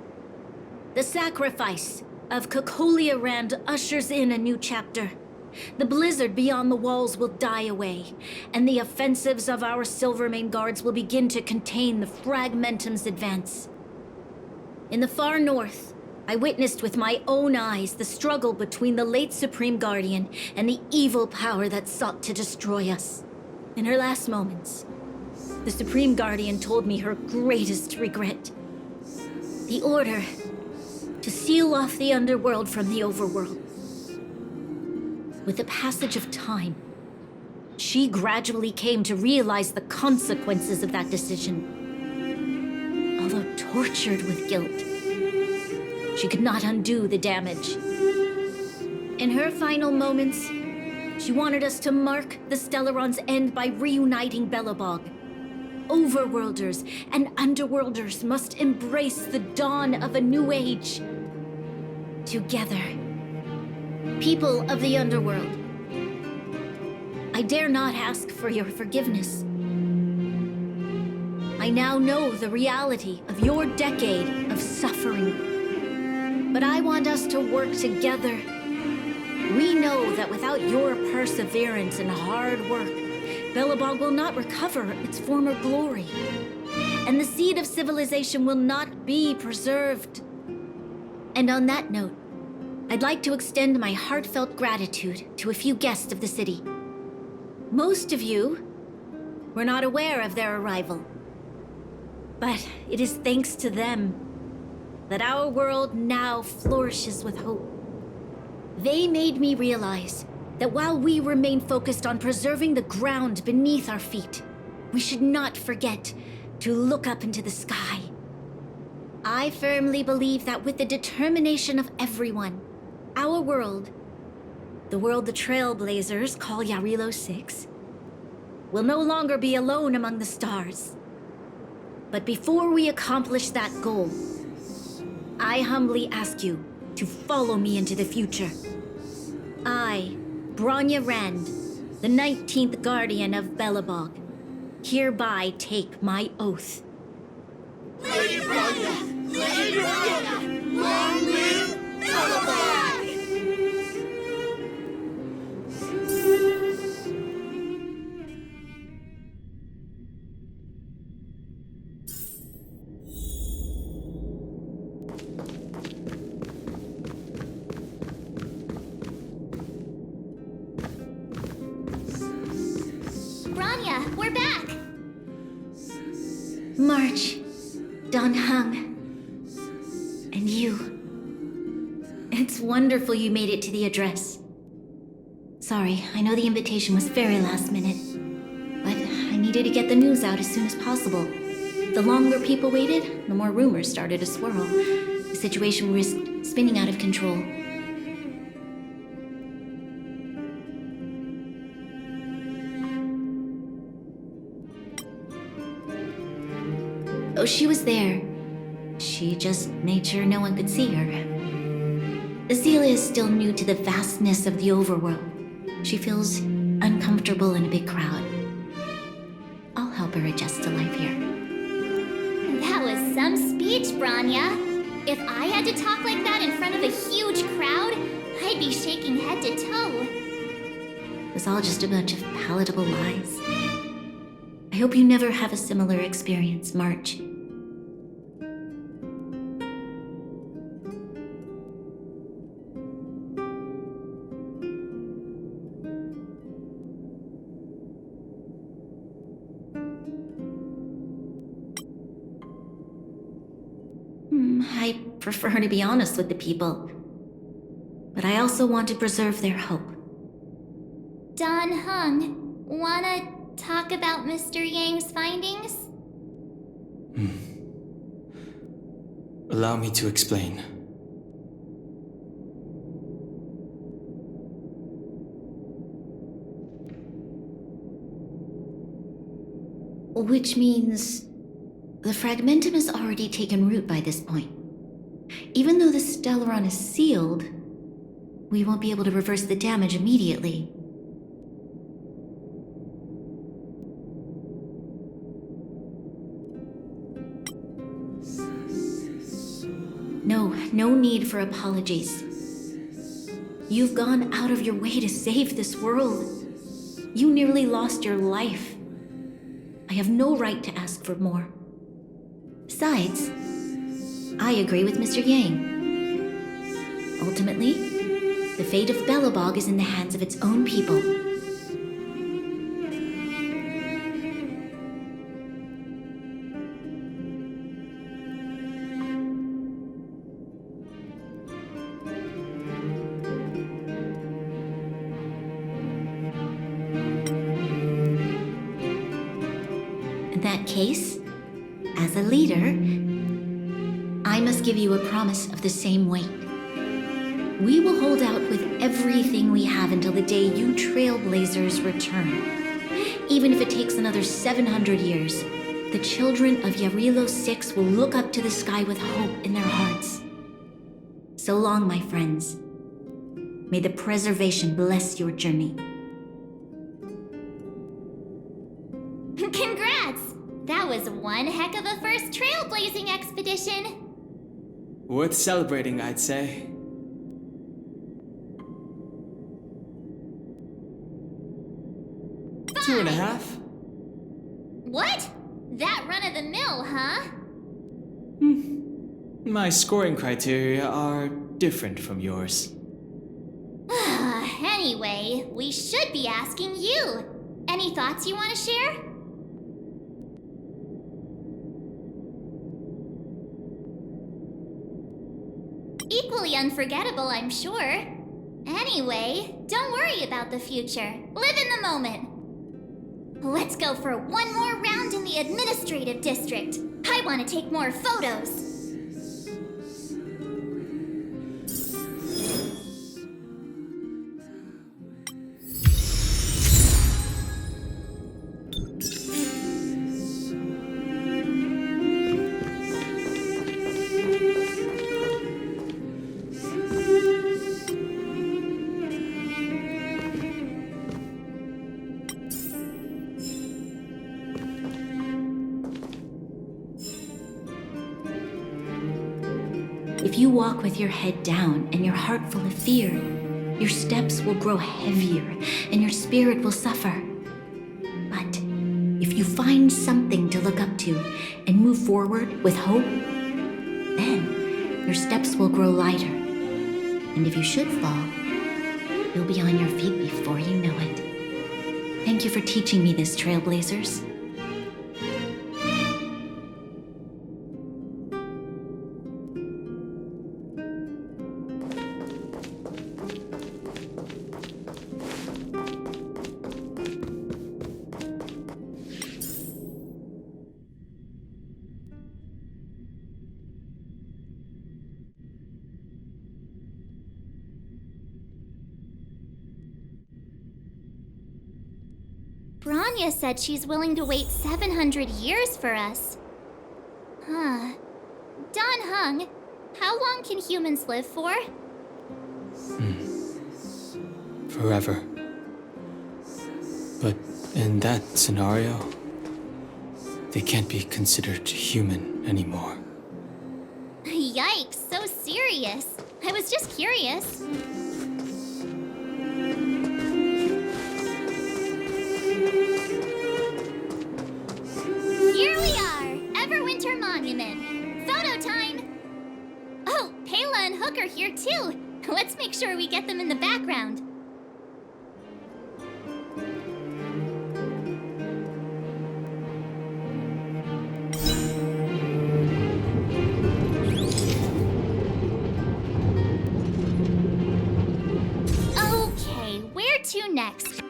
The sacrifice of Kokolia Rand ushers in a new chapter. The blizzard beyond the walls will die away, and the offensives of our Silvermane guards will begin to contain the Fragmentum's advance. In the far north, I witnessed with my own eyes the struggle between the late Supreme Guardian and the evil power that sought to destroy us. In her last moments, the Supreme Guardian told me her greatest regret. The order to seal off the underworld from the overworld. With the passage of time, she gradually came to realize the consequences of that decision. Although tortured with guilt, she could not undo the damage. In her final moments, she wanted us to mark the Stellaron's end by reuniting Belobog. Overworlders and underworlders must embrace the dawn of a new age. Together. People of the underworld, I dare not ask for your forgiveness. I now know the reality of your decade of suffering. But I want us to work together. We know that without your perseverance and hard work, Belobog will not recover its former glory. And the seed of civilization will not be preserved. And on that note, I'd like to extend my heartfelt gratitude to a few guests of the city. Most of you were not aware of their arrival. But it is thanks to them that our world now flourishes with hope. They made me realize that while we remain focused on preserving the ground beneath our feet, we should not forget to look up into the sky. I firmly believe that with the determination of everyone, our world, the world the Trailblazers call Yarilo 6, will no longer be alone among the stars. But before we accomplish that goal, I humbly ask you to follow me into the future. I, Bronya Rand, the 19th Guardian of Belobog, hereby take my oath. Lady Bronya! Lady Bronya! Long live Belobog! Bronya, we're back! March, Don Hung, and you. It's wonderful you made it to the address. Sorry, I know the invitation was very last minute, but I needed to get the news out as soon as possible. The longer people waited, the more rumors started to swirl. The situation risked spinning out of control. Oh, she was there. She just made sure no one could see her. Azela is still new to the vastness of the overworld. She feels uncomfortable in a big crowd. I'll help her adjust to life here. That was some speech, Bronya. If I had to talk like that in front of a huge crowd, I'd be shaking head to toe. It was all just a bunch of palatable lies. I hope you never have a similar experience, March. I prefer to be honest with the people, but I also want to preserve their hope. Don Hung, wanna talk about Mr. Yang's findings? Allow me to explain. Which means the fragmentum has already taken root by this point. Even though the Stellaron is sealed, we won't be able to reverse the damage immediately. No need for apologies. You've gone out of your way to save this world. You nearly lost your life. I have no right to ask for more. Besides, I agree with Mr. Yang. Ultimately, the fate of Belobog is in the hands of its own people. In that case, as a leader, I must give you a promise of the same weight. We will hold out with everything we have until the day you Trailblazers return. Even if it takes another 700 years, the children of Yarilo 6 will look up to the sky with hope in their hearts. So long, my friends. May the preservation bless your journey. Congrats! That was one heck of a first trailblazing expedition. Worth celebrating, I'd say. Fine. 2.5? What? That run of the mill, huh? My scoring criteria are different from yours. Anyway, we should be asking you. Any thoughts you want to share? Equally unforgettable, I'm sure. Anyway, don't worry about the future. Live in the moment. Let's go for one more round in the administrative district. I want to take more photos. If you walk with your head down and your heart full of fear, your steps will grow heavier and your spirit will suffer. But if you find something to look up to and move forward with hope, then your steps will grow lighter. And if you should fall, you'll be on your feet before you know it. Thank you for teaching me this, Trailblazers. Bronya said she's willing to wait 700 years for us. Huh. Dan Heng, how long can humans live for? Forever. But in that scenario, they can't be considered human anymore. Yikes, so serious. I was just curious. Here we are, Everwinter Monument. Photo time! Oh, Pela and Hook are here too. Let's make sure we get them in the background. Okay, where to next?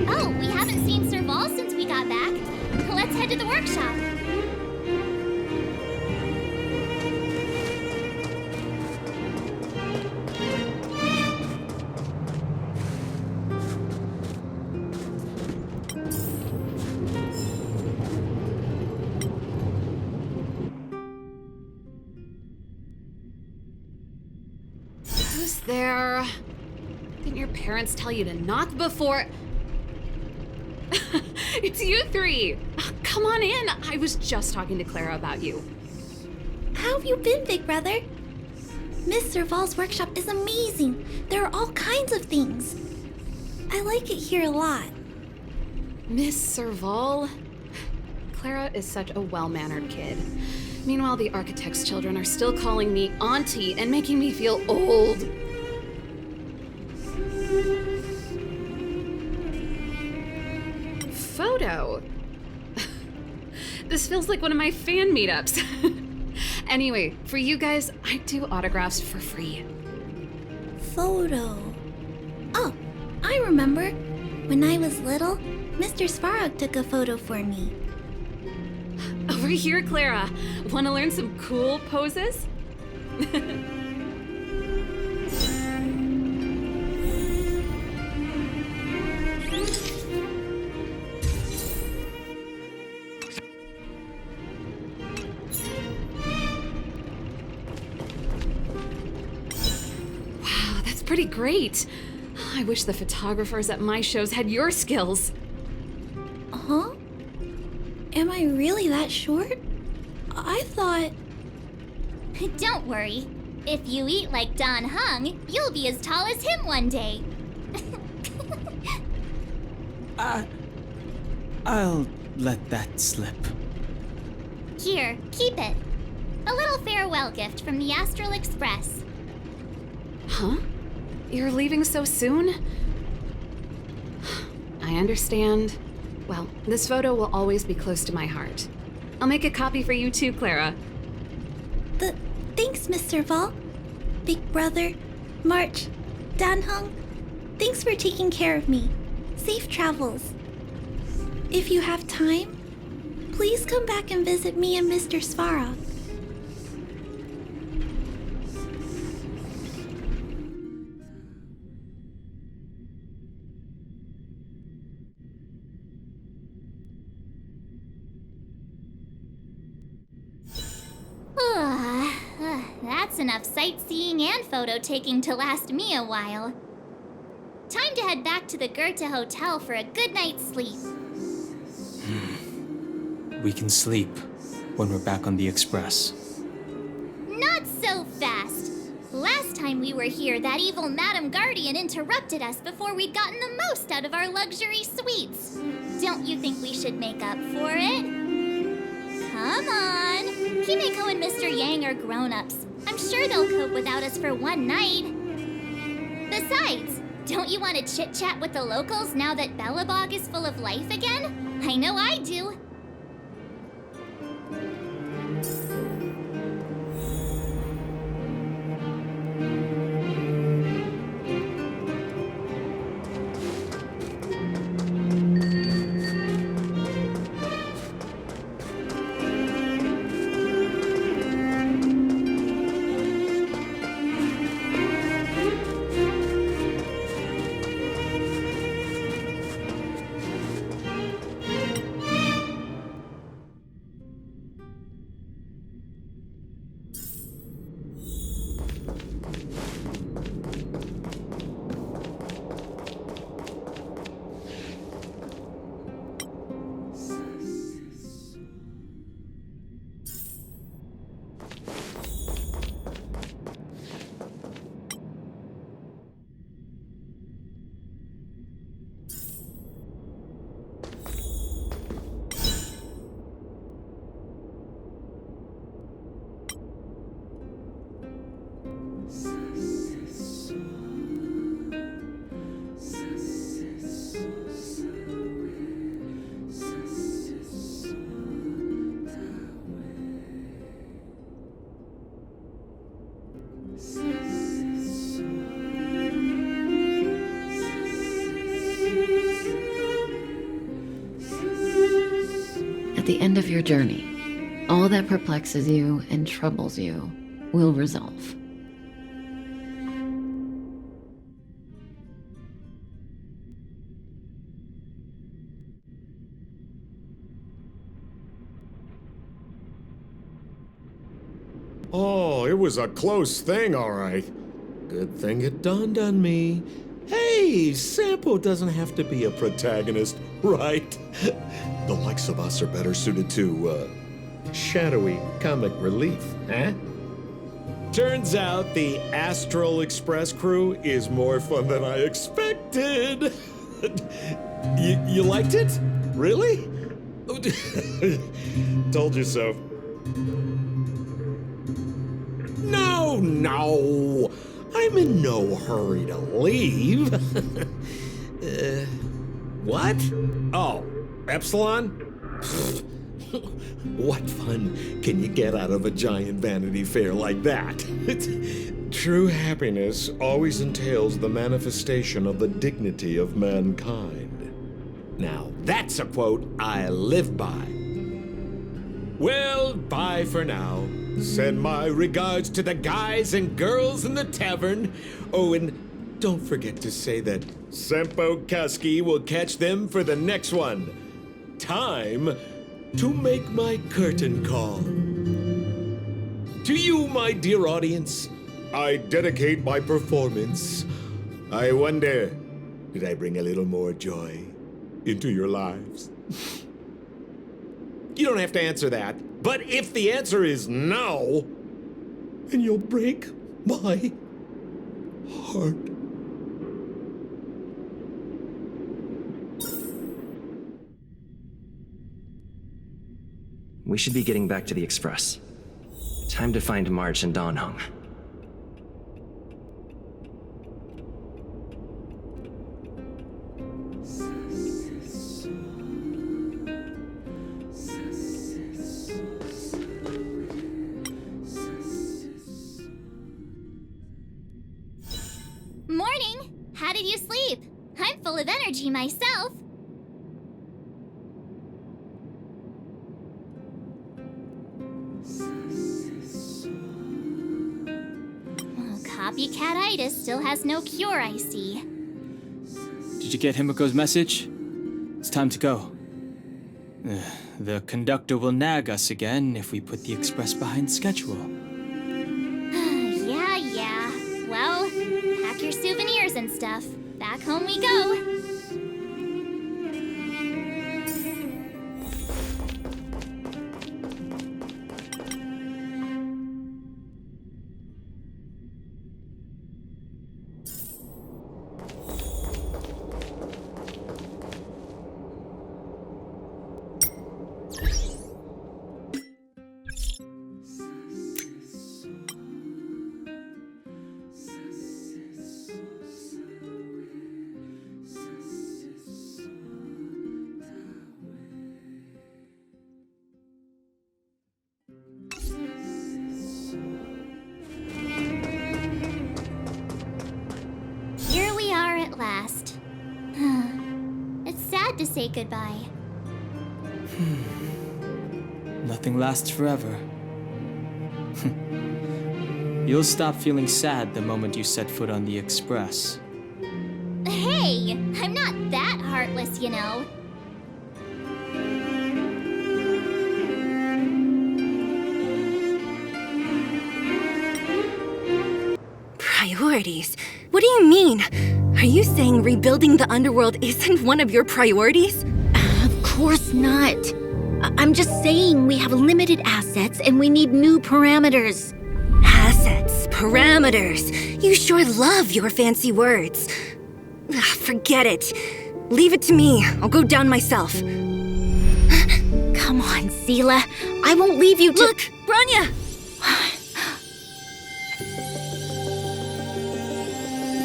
Oh, we haven't seen Serval since we got back. Let's head to the workshop. Who's there? Didn't your parents tell you to knock before? It's you three! Come on in! I was just talking to Clara about you. How have you been, big brother? Miss Serval's workshop is amazing. There are all kinds of things. I like it here a lot. Miss Serval? Clara is such a well-mannered kid. Meanwhile, the architect's children are still calling me auntie and making me feel old. Photo? This feels like one of my fan meetups. Anyway, for you guys, I do autographs for free. Photo. Oh, I remember. When I was little, Mr. Svarog took a photo for me. Over here, Clara. Want to learn some cool poses? Wow, that's pretty great. I wish the photographers at my shows had your skills. Huh? Am I really that short? I thought... Don't worry. If you eat like Dan Heng, you'll be as tall as him one day. I'll let that slip. Here, keep it. A little farewell gift from the Astral Express. Huh? You're leaving so soon? I understand. Well, this photo will always be close to my heart. I'll make a copy for you too, Clara. Thanks, Miss Serval. Big brother, March, Danhong, thanks for taking care of me. Safe travels. If you have time, please come back and visit me and Mr. Svarog. That's enough sightseeing and photo taking to last me a while. Time to head back to the Goethe Hotel for a good night's sleep. We can sleep when we're back on the Express. Not so fast! Last time we were here, that evil Madam Guardian interrupted us before we'd gotten the most out of our luxury suites. Don't you think we should make up for it? Come on! Himeko and Mr. Yang are grown-ups. I'm sure they'll cope without us for one night. Besides, don't you want to chit-chat with the locals now that Belobog is full of life again? I know I do. At the end of your journey, all that perplexes you and troubles you will resolve. Oh, it was a close thing, all right. Good thing it dawned on me. Hey, Sampo doesn't have to be a protagonist, right? The likes of us are better suited to, shadowy comic relief, huh? Turns out the Astral Express crew is more fun than I expected. You liked it? Really? Told you so. No! I'm in no hurry to leave. What? Oh, Epsilon? What fun can you get out of a giant Vanity Fair like that? True happiness always entails the manifestation of the dignity of mankind. Now, that's a quote I live by. Well, bye for now. Send my regards to the guys and girls in the tavern. Oh, and don't forget to say that Sempo Kaski will catch them for the next one. Time to make my curtain call. To you, my dear audience, I dedicate my performance. I wonder, did I bring a little more joy into your lives? You don't have to answer that, but if the answer is no, then you'll break my heart. We should be getting back to the Express. Time to find March and Danhong. energy myself. Oh, copycat-itis still has no cure, I see. Did you get Himiko's message? It's time to go. The conductor will nag us again if we put the express behind schedule. Yeah. Well, pack your souvenirs and stuff. Back home we go. Here we are at last. It's sad to say goodbye. Nothing lasts forever. You'll stop feeling sad the moment you set foot on the express. Hey, I'm not that heartless, you know. Priorities? What do you mean? Are you saying rebuilding the underworld isn't one of your priorities? Of course not. I'm just saying we have limited assets and we need new parameters. Assets, parameters. You sure love your fancy words. Forget it. Leave it to me. I'll go down myself. Come on, Seela. I won't leave you to— Look, Branya!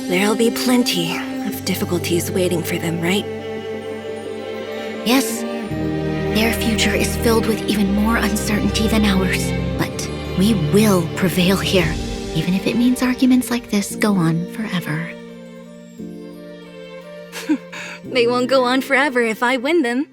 There'll be plenty of difficulties waiting for them, right? Yes, their future is filled with even more uncertainty than ours. But we will prevail here, even if it means arguments like this go on forever. They won't go on forever if I win them.